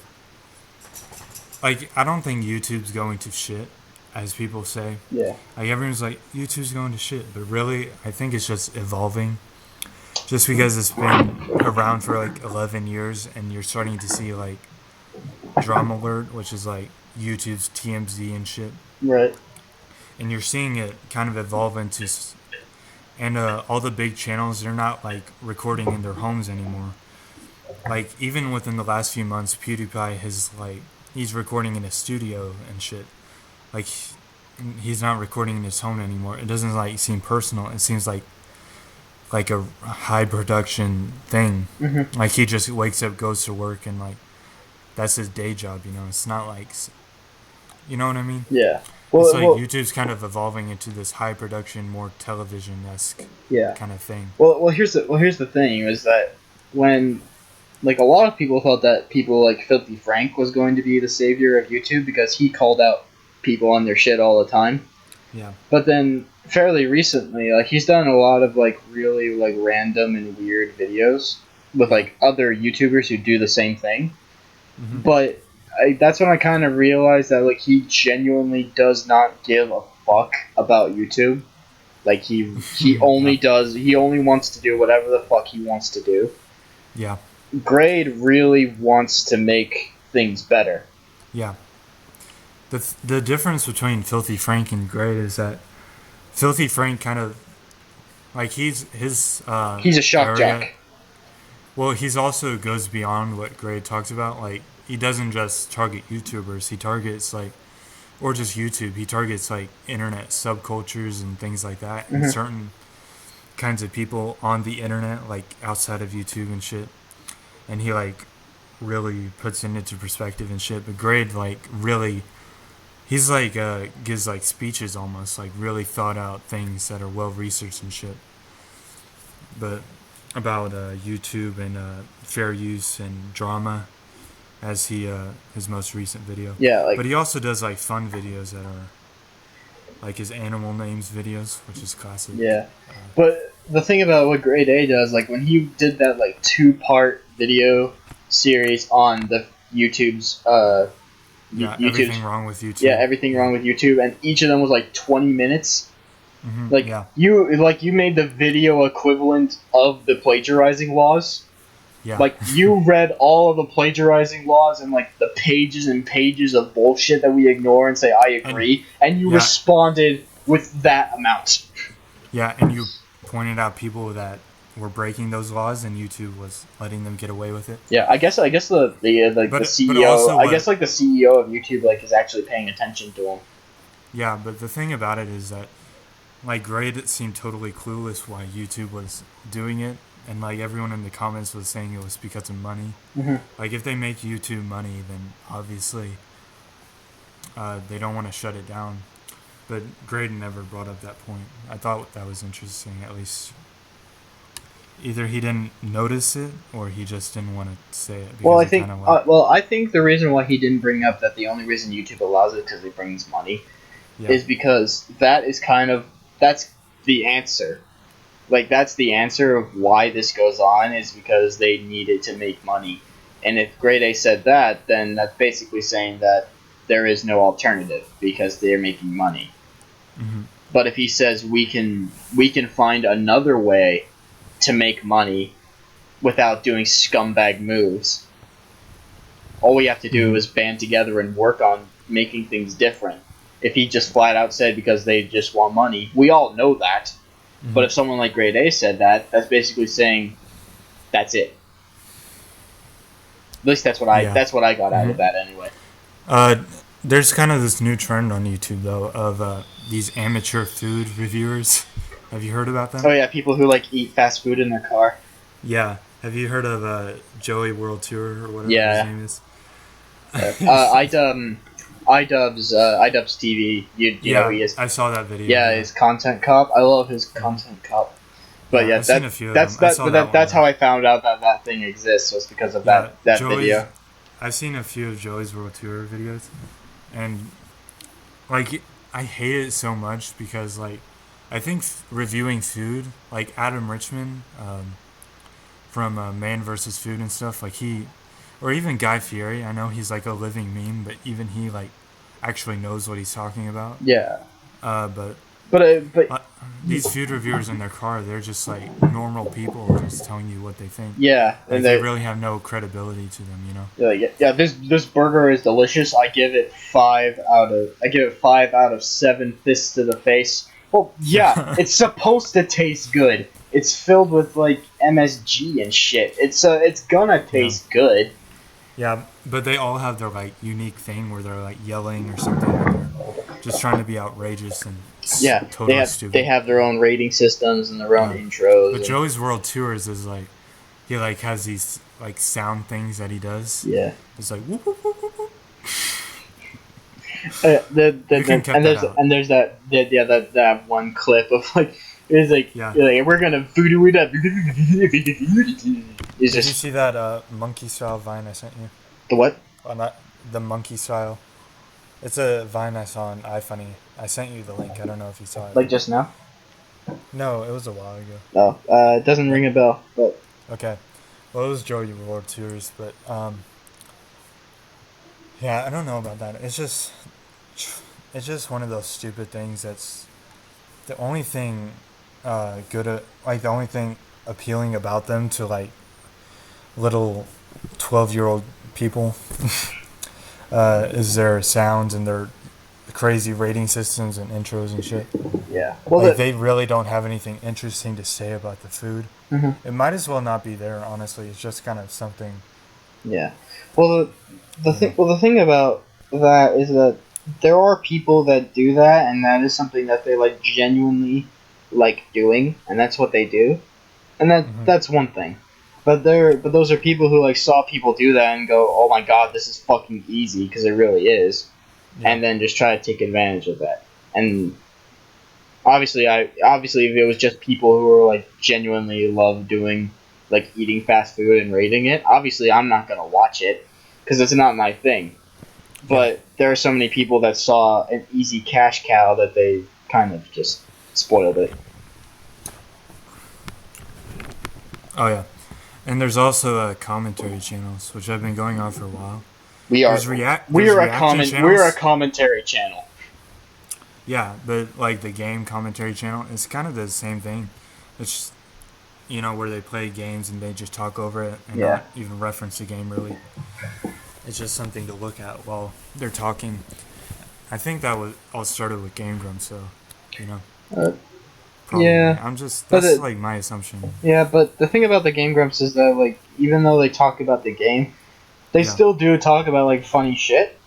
Speaker 3: like I don't think YouTube's going to shit, as people say.
Speaker 1: yeah,
Speaker 3: Like everyone's like YouTube's going to shit, but really, I think it's just evolving. Just because it's been around for like 11 years, and you're starting to see like Drama Alert, which is like YouTube's TMZ and shit,
Speaker 1: right.
Speaker 3: and you're seeing it kind of evolve into, and all the big channels, they're not like recording in their homes anymore. Like even within the last few months, PewDiePie has like he's recording in a studio and shit. Like he's not recording in his home anymore. It doesn't like seem personal. It seems like a high production thing.
Speaker 1: Mm-hmm.
Speaker 3: Like he just wakes up, goes to work, and like that's his day job. You know, it's not like, you know what I mean?
Speaker 1: Yeah.
Speaker 3: It's
Speaker 1: Well,
Speaker 3: like
Speaker 1: well,
Speaker 3: YouTube's kind of evolving into this high production, more television esque
Speaker 1: yeah.
Speaker 3: kind of thing.
Speaker 1: Here's the thing is that when like a lot of people thought that people like Filthy Frank was going to be the savior of YouTube because he called out people on their shit all the time.
Speaker 3: Yeah.
Speaker 1: But then fairly recently, like he's done a lot of like really like random and weird videos with like other YouTubers who do the same thing.
Speaker 3: Mm-hmm.
Speaker 1: But that's when I kind of realized that like he genuinely does not give a fuck about YouTube. Like he only
Speaker 3: Yeah.
Speaker 1: does he only wants to do whatever the fuck he wants to do.
Speaker 3: Yeah.
Speaker 1: Grade really wants to make things better.
Speaker 3: Yeah. The difference between Filthy Frank and Grade is that Filthy Frank kind of like he's his
Speaker 1: He's a shock
Speaker 3: area.
Speaker 1: jock.
Speaker 3: Well, he's also goes beyond what Grade talks about. Like he doesn't just target YouTubers. He targets like or just YouTube. He targets like internet subcultures and things like that, and
Speaker 1: Mm-hmm.
Speaker 3: certain kinds of people on the internet, like outside of YouTube and shit. And he like really puts it into perspective and shit. But Grade like really he's like gives like speeches almost like really thought out things that are well researched and shit. But about YouTube and fair use and drama, as he his most recent video.
Speaker 1: Yeah,
Speaker 3: But
Speaker 1: like
Speaker 3: he also does like fun videos that are like his animal names videos, which is classic.
Speaker 1: yeah. But the thing about what Grade A does, like when he did that like 2-part video series on the YouTube's
Speaker 3: Yeah,
Speaker 1: YouTube's
Speaker 3: everything wrong with YouTube.
Speaker 1: yeah, everything wrong with YouTube, and each of them was like 20 minutes.
Speaker 3: Mm-hmm.
Speaker 1: Like
Speaker 3: Yeah.
Speaker 1: you made the video equivalent of the plagiarizing laws.
Speaker 3: Yeah.
Speaker 1: Like, you read all of the plagiarizing laws and, like, the pages and pages of bullshit that we ignore and say, I agree, and you responded with that amount.
Speaker 3: Yeah, and you pointed out people that were breaking those laws, and YouTube was letting them get away with it.
Speaker 1: Yeah, I guess the CEO,
Speaker 3: but also
Speaker 1: I guess, like, the CEO of YouTube, like, is actually paying attention to them.
Speaker 3: Yeah, but the thing about it is that, like, Reddit seemed totally clueless why YouTube was doing it, and, like, everyone in the comments was saying it was because of money.
Speaker 1: Mm-hmm.
Speaker 3: Like, if they make YouTube money, then obviously they don't want to shut it down. But Graydon never brought up that point. I thought that was interesting. At least either he didn't notice it or he just didn't want to say it.
Speaker 1: Well, I think I think the reason why he didn't bring up that the only reason YouTube allows it because it brings money is because that's the answer. Like, that's the answer of why this goes on, is because they need it to make money. And if Grade A said that, then that's basically saying that there is no alternative because they're making money.
Speaker 3: Mm-hmm.
Speaker 1: But if he says we can find another way to make money without doing scumbag moves, all we have to do is band together and work on making things different. If he just flat out said because they just want money, we all know that. Mm-hmm. But if someone like Grade A said that, that's basically saying that's it. At least that's what I got out of that anyway.
Speaker 3: There's kind of this new trend on YouTube though of these amateur food reviewers. Have you heard about them?
Speaker 1: Oh yeah, people who like eat fast food in their car.
Speaker 3: Yeah. Have you heard of Joey World Tour or whatever his name is?
Speaker 1: iDubbbz TV. You know he is.
Speaker 3: I saw that video.
Speaker 1: Yeah, his content cop. I love his content cop. But
Speaker 3: I've seen a few of them.
Speaker 1: That's how I found out that thing exists, was because of that video.
Speaker 3: I've seen a few of Joey's World Tour videos, and like I hate it so much because like I think reviewing food, like Adam Richman from Man vs. Food and stuff, like or even Guy Fieri. I know he's like a living meme, but even he like actually knows what he's talking about.
Speaker 1: Yeah.
Speaker 3: But these food reviewers in their car, they're just like normal people just telling you what they think.
Speaker 1: Yeah,
Speaker 3: like, they really have no credibility to them, you know.
Speaker 1: Yeah. This burger is delicious. I give it 5 out of 7 fists to the face. Well, yeah, it's supposed to taste good. It's filled with like MSG and shit. It's gonna taste good.
Speaker 3: Yeah, but they all have their like unique thing where they're like yelling or something. Or they're just trying to be outrageous and totally stupid.
Speaker 1: They have their own rating systems and their own intros.
Speaker 3: But Joey's World Tours is like he like has these like sound things that he does.
Speaker 1: Yeah,
Speaker 3: it's like whoop whoop whoop whoop.
Speaker 1: There's that one clip of like it's like we're gonna voodoo it up.
Speaker 3: Did you see that monkey style Vine I sent you?
Speaker 1: The what?
Speaker 3: The monkey style. It's a Vine I saw on iFunny. I sent you the link. I don't know if you saw it.
Speaker 1: Like just now?
Speaker 3: No, it was a while ago.
Speaker 1: Oh, it doesn't ring a bell. But
Speaker 3: okay, well it was Joey World Tours, but yeah, I don't know about that. It's just one of those stupid things that's the only thing the only thing appealing about them to like little 12-year-old people is their sounds and their crazy rating systems and intros and shit.
Speaker 1: Yeah.
Speaker 3: Well, like, they really don't have anything interesting to say about the food.
Speaker 1: Mm-hmm.
Speaker 3: It might as well not be there, honestly. It's just kind of something.
Speaker 1: Yeah. Well, the thing about that is that there are people that do that, and that is something that they like genuinely like doing, and that's what they do, and that's one thing. But those are people who like saw people do that and go, "Oh my god, this is fucking easy," because it really is, and then just try to take advantage of that. And obviously, if it was just people who were like genuinely love doing like eating fast food and rating it, obviously I'm not gonna watch it because it's not my thing. But there are so many people that saw an easy cash cow that they kind of just spoiled it.
Speaker 3: Oh yeah, and there's also commentary channels, which have been going on for a while.
Speaker 1: We are a commentary channel.
Speaker 3: Yeah, but like the game commentary channel, it's kind of the same thing. It's where they play games and they just talk over it and
Speaker 1: Yeah.
Speaker 3: not even reference the game really. It's just something to look at while they're talking. I think that was all started with Game Grumps, so, probably.
Speaker 1: Yeah.
Speaker 3: That's like my assumption.
Speaker 1: Yeah, but the thing about the Game Grumps is that, like, even though they talk about the game, they
Speaker 3: Yeah.
Speaker 1: still do talk about, like, funny shit.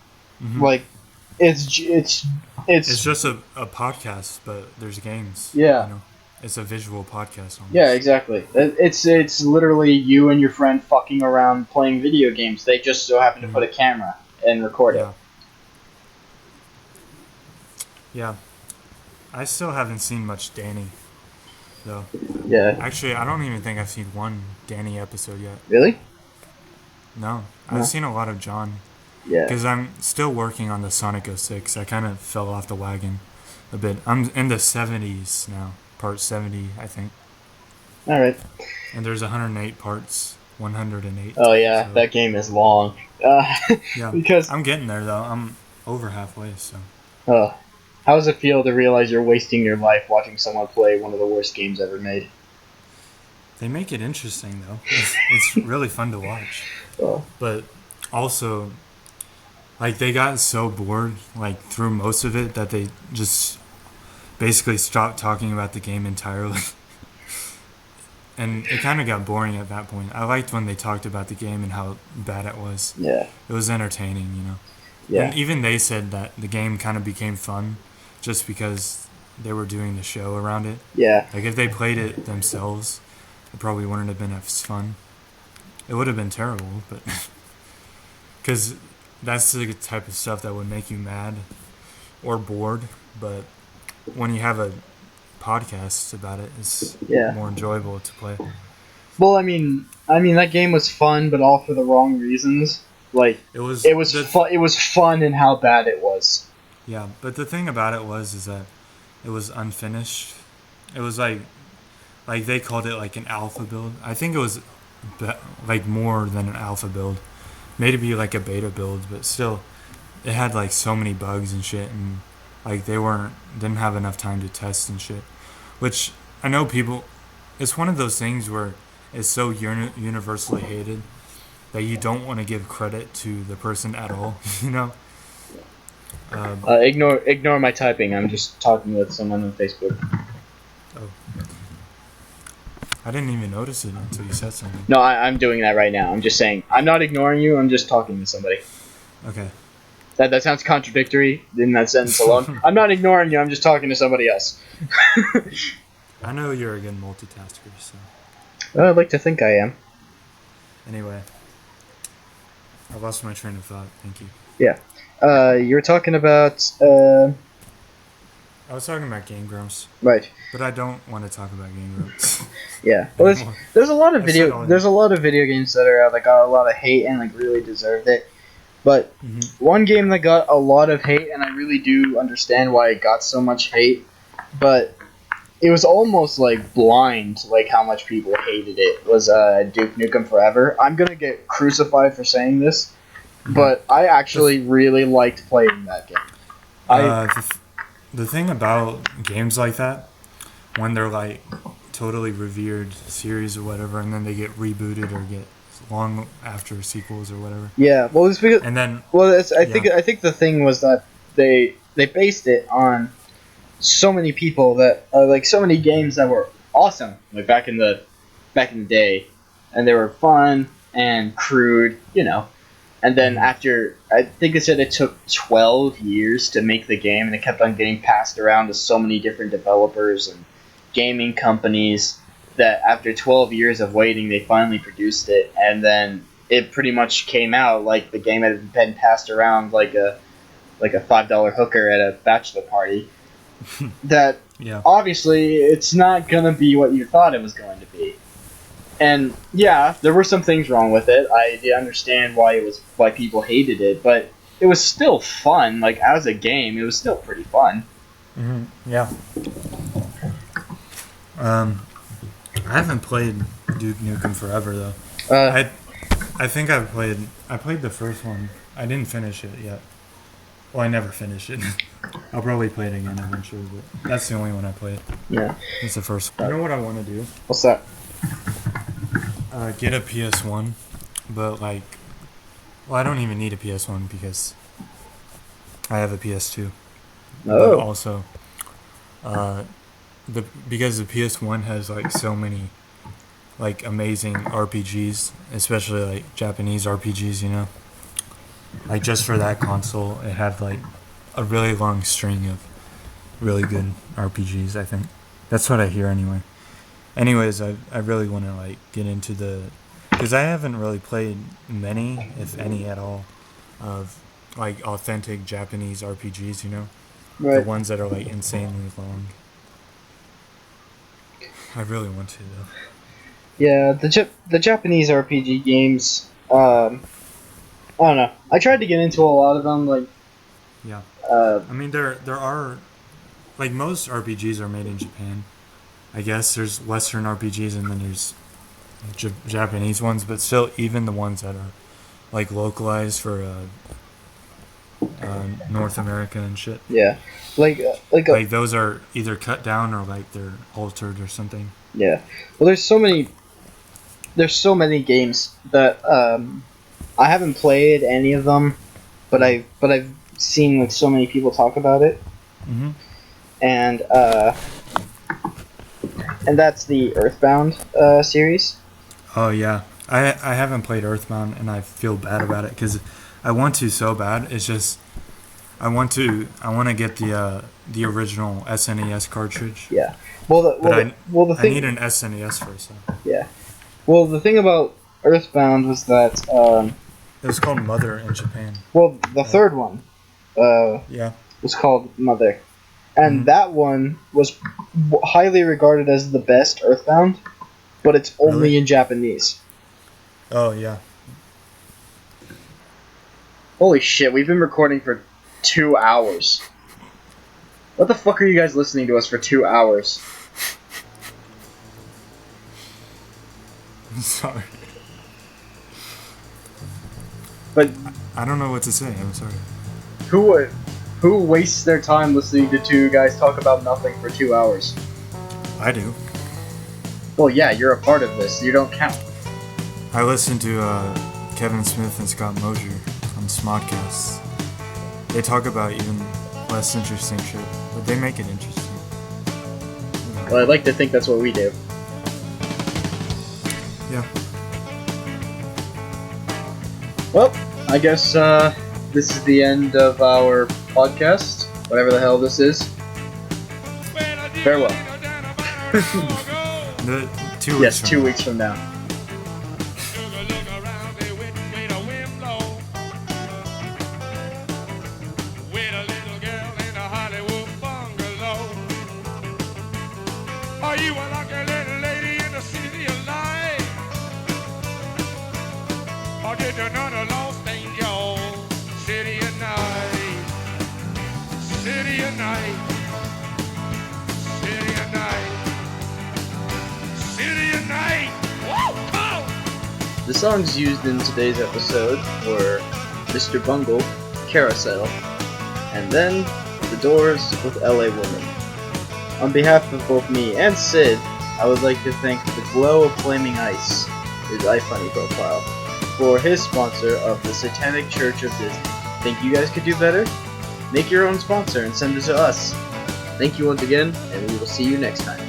Speaker 3: Mhm.
Speaker 1: Like, it's
Speaker 3: It's just a podcast, but there's games.
Speaker 1: Yeah.
Speaker 3: It's a visual podcast almost.
Speaker 1: Yeah, exactly. It's literally you and your friend fucking around playing video games. They just so happen to put a camera and record it.
Speaker 3: Yeah. I still haven't seen much Danny, though.
Speaker 1: Yeah.
Speaker 3: Actually, I don't even think I've seen one Danny episode yet.
Speaker 1: Really?
Speaker 3: No.
Speaker 1: No.
Speaker 3: I've seen a lot of John.
Speaker 1: Yeah.
Speaker 3: Because I'm still working on the Sonic 06. I kind of fell off the wagon a bit. I'm in the 70s now. Part 70, I think.
Speaker 1: All right.
Speaker 3: And there's 108 parts. 108.
Speaker 1: Oh yeah,
Speaker 3: so,
Speaker 1: that game is long.
Speaker 3: Yeah.
Speaker 1: Because
Speaker 3: I'm getting there though. I'm over halfway. So.
Speaker 1: How does it feel to realize you're wasting your life watching someone play one of the worst games ever made?
Speaker 3: They make it interesting though. It's really fun to watch.
Speaker 1: Oh.
Speaker 3: But also, like they got so bored like through most of it that they just basically stopped talking about the game entirely. And it kind of got boring at that point. I liked when they talked about the game and how bad it was.
Speaker 1: Yeah.
Speaker 3: It was entertaining,
Speaker 1: Yeah.
Speaker 3: And even they said that the game kind of became fun just because they were doing the show around it.
Speaker 1: Yeah.
Speaker 3: Like if they played it themselves, it probably wouldn't have been as fun. It would have been terrible, but because that's the type of stuff that would make you mad or bored. But when you have a podcast about it, it's more enjoyable to play.
Speaker 1: Well, I mean, that game was fun, but all for the wrong reasons. Like it was fun in how bad it was.
Speaker 3: Yeah, but the thing about it is that it was unfinished. It was like they called it like an alpha build. I think it was like more than an alpha build, maybe like a beta build, but still, it had like so many bugs and shit, and like they didn't have enough time to test and shit. Which I know people. It's one of those things where it's so universally hated that you don't want to give credit to the person at all.
Speaker 1: Ignore my typing. I'm just talking with someone on Facebook.
Speaker 3: Oh. I didn't even notice it until you said something.
Speaker 1: No, I'm doing that right now. I'm just saying. I'm not ignoring you. I'm just talking to somebody.
Speaker 3: Okay.
Speaker 1: That sounds contradictory in that sentence alone. I'm not ignoring you. I'm just talking to somebody else.
Speaker 3: I know you're a good multitasker, so.
Speaker 1: Well, I'd like to think I am.
Speaker 3: Anyway. I lost my train of thought. Thank you.
Speaker 1: Yeah. You were talking about...
Speaker 3: I was talking about Game Grumps.
Speaker 1: Right.
Speaker 3: But I don't want to talk about Game Grumps.
Speaker 1: Yeah. Well, there's a lot of video games that are that got a lot of hate and like really deserved it. But one game that got a lot of hate, and I really do understand why it got so much hate, but it was almost like blind, like how much people hated it, was Duke Nukem Forever. I'm gonna get crucified for saying this, but I actually really liked playing that game.
Speaker 3: The thing about games like that, when they're like totally revered series or whatever, and then they get rebooted or get long after sequels or whatever.
Speaker 1: Yeah, well, it's because,
Speaker 3: and then
Speaker 1: I think the thing was that they based it on so many people that like so many games that were awesome, like back in the day, and they were fun and crude, And then after, I think it said it took 12 years to make the game, and it kept on getting passed around to so many different developers and gaming companies that after 12 years of waiting, they finally produced it, and then it pretty much came out like the game had been passed around like a $5 hooker at a bachelor party. That obviously it's not gonna be what you thought it was going to be. And yeah, there were some things wrong with it. I did understand why people hated it, but it was still fun. Like as a game, it was still pretty fun.
Speaker 3: Yeah. I haven't played Duke Nukem Forever though. I think I played the first one. I didn't finish it yet. Well, I never finished it. I'll probably play it again eventually, but that's the only one I played.
Speaker 1: Yeah.
Speaker 3: It's the first one. You know what I want to do?
Speaker 1: What's that?
Speaker 3: Get a PS1, but like, well, I don't even need a PS1 because I have a PS2. But
Speaker 1: Oh,
Speaker 3: also, uh, because the PS1 has like so many like amazing RPGs, especially like Japanese RPGs, you know. Like just for that console, it had like a really long string of really good RPGs. I think that's what I hear anyway. Anyways, I really want to like get into because I haven't really played many, if any at all, of like authentic Japanese RPGs. You know, the
Speaker 1: right.
Speaker 3: ones that are like insanely long. I really want to though.
Speaker 1: Yeah, the Japanese RPG games. I don't know. I tried to get into a lot of them. Like,
Speaker 3: Yeah,
Speaker 1: uh,
Speaker 3: I mean there are like most RPGs are made in Japan. I guess there's Western RPGs and then there's Japanese ones, but still, even the ones that are like localized for North America and shit,
Speaker 1: yeah,
Speaker 3: like those are either cut down or like they're altered or something.
Speaker 1: yeah. Well, there's so many games that I haven't played any of them, but I've seen like so many people talk about it,
Speaker 3: Mm-hmm.
Speaker 1: and and that's the Earthbound series.
Speaker 3: Oh yeah, I haven't played Earthbound and I feel bad about it because I want to so bad. It's just I want to get the original SNES cartridge,
Speaker 1: Yeah.
Speaker 3: but
Speaker 1: The
Speaker 3: I need
Speaker 1: thing.
Speaker 3: an SNES first. So.
Speaker 1: Yeah. Well, the thing about Earthbound was that
Speaker 3: It was called Mother in Japan.
Speaker 1: well, the
Speaker 3: Right?
Speaker 1: third one uh,
Speaker 3: Yeah.
Speaker 1: was called Mother, and
Speaker 3: Mm-hmm.
Speaker 1: that one was highly regarded as the best Earthbound, but it's
Speaker 3: Really?
Speaker 1: only in Japanese.
Speaker 3: Oh yeah.
Speaker 1: Holy shit! We've been recording for 2 hours. What the fuck are you guys listening to us for 2 hours?
Speaker 3: I'm sorry.
Speaker 1: But
Speaker 3: I don't know what to say. I'm sorry.
Speaker 1: who wastes their time listening to two guys talk about nothing for 2 hours?
Speaker 3: I do.
Speaker 1: Well, yeah, you're a part of this. You don't count.
Speaker 3: I listen to Kevin Smith and Scott Mosier on Smodcasts. They talk about even less interesting shit, but they make it interesting.
Speaker 1: Well, I'd like to think that's what we do.
Speaker 3: Yeah.
Speaker 1: Well, I guess this is the end of our podcast. Whatever the hell this is. Farewell.
Speaker 3: The 2 weeks.
Speaker 1: Yes,
Speaker 3: from
Speaker 1: 2
Speaker 3: now.
Speaker 1: weeks from now.
Speaker 4: Are you a lucky little lady in the city of light? Or did you know the lost angel? City of night. City of night. City of night. City of night. Woo! Oh!
Speaker 1: The songs used in today's episode were Mr. Bungle, Carousel, and then The Doors with LA Woman. On behalf of both me and Sid, I would like to thank The Glow of Flaming Ice, his iFunny profile, for his sponsor of the Satanic Church of Disney. Think you guys could do better? Make your own sponsor and send it to us. Thank you once again, and we will see you next time.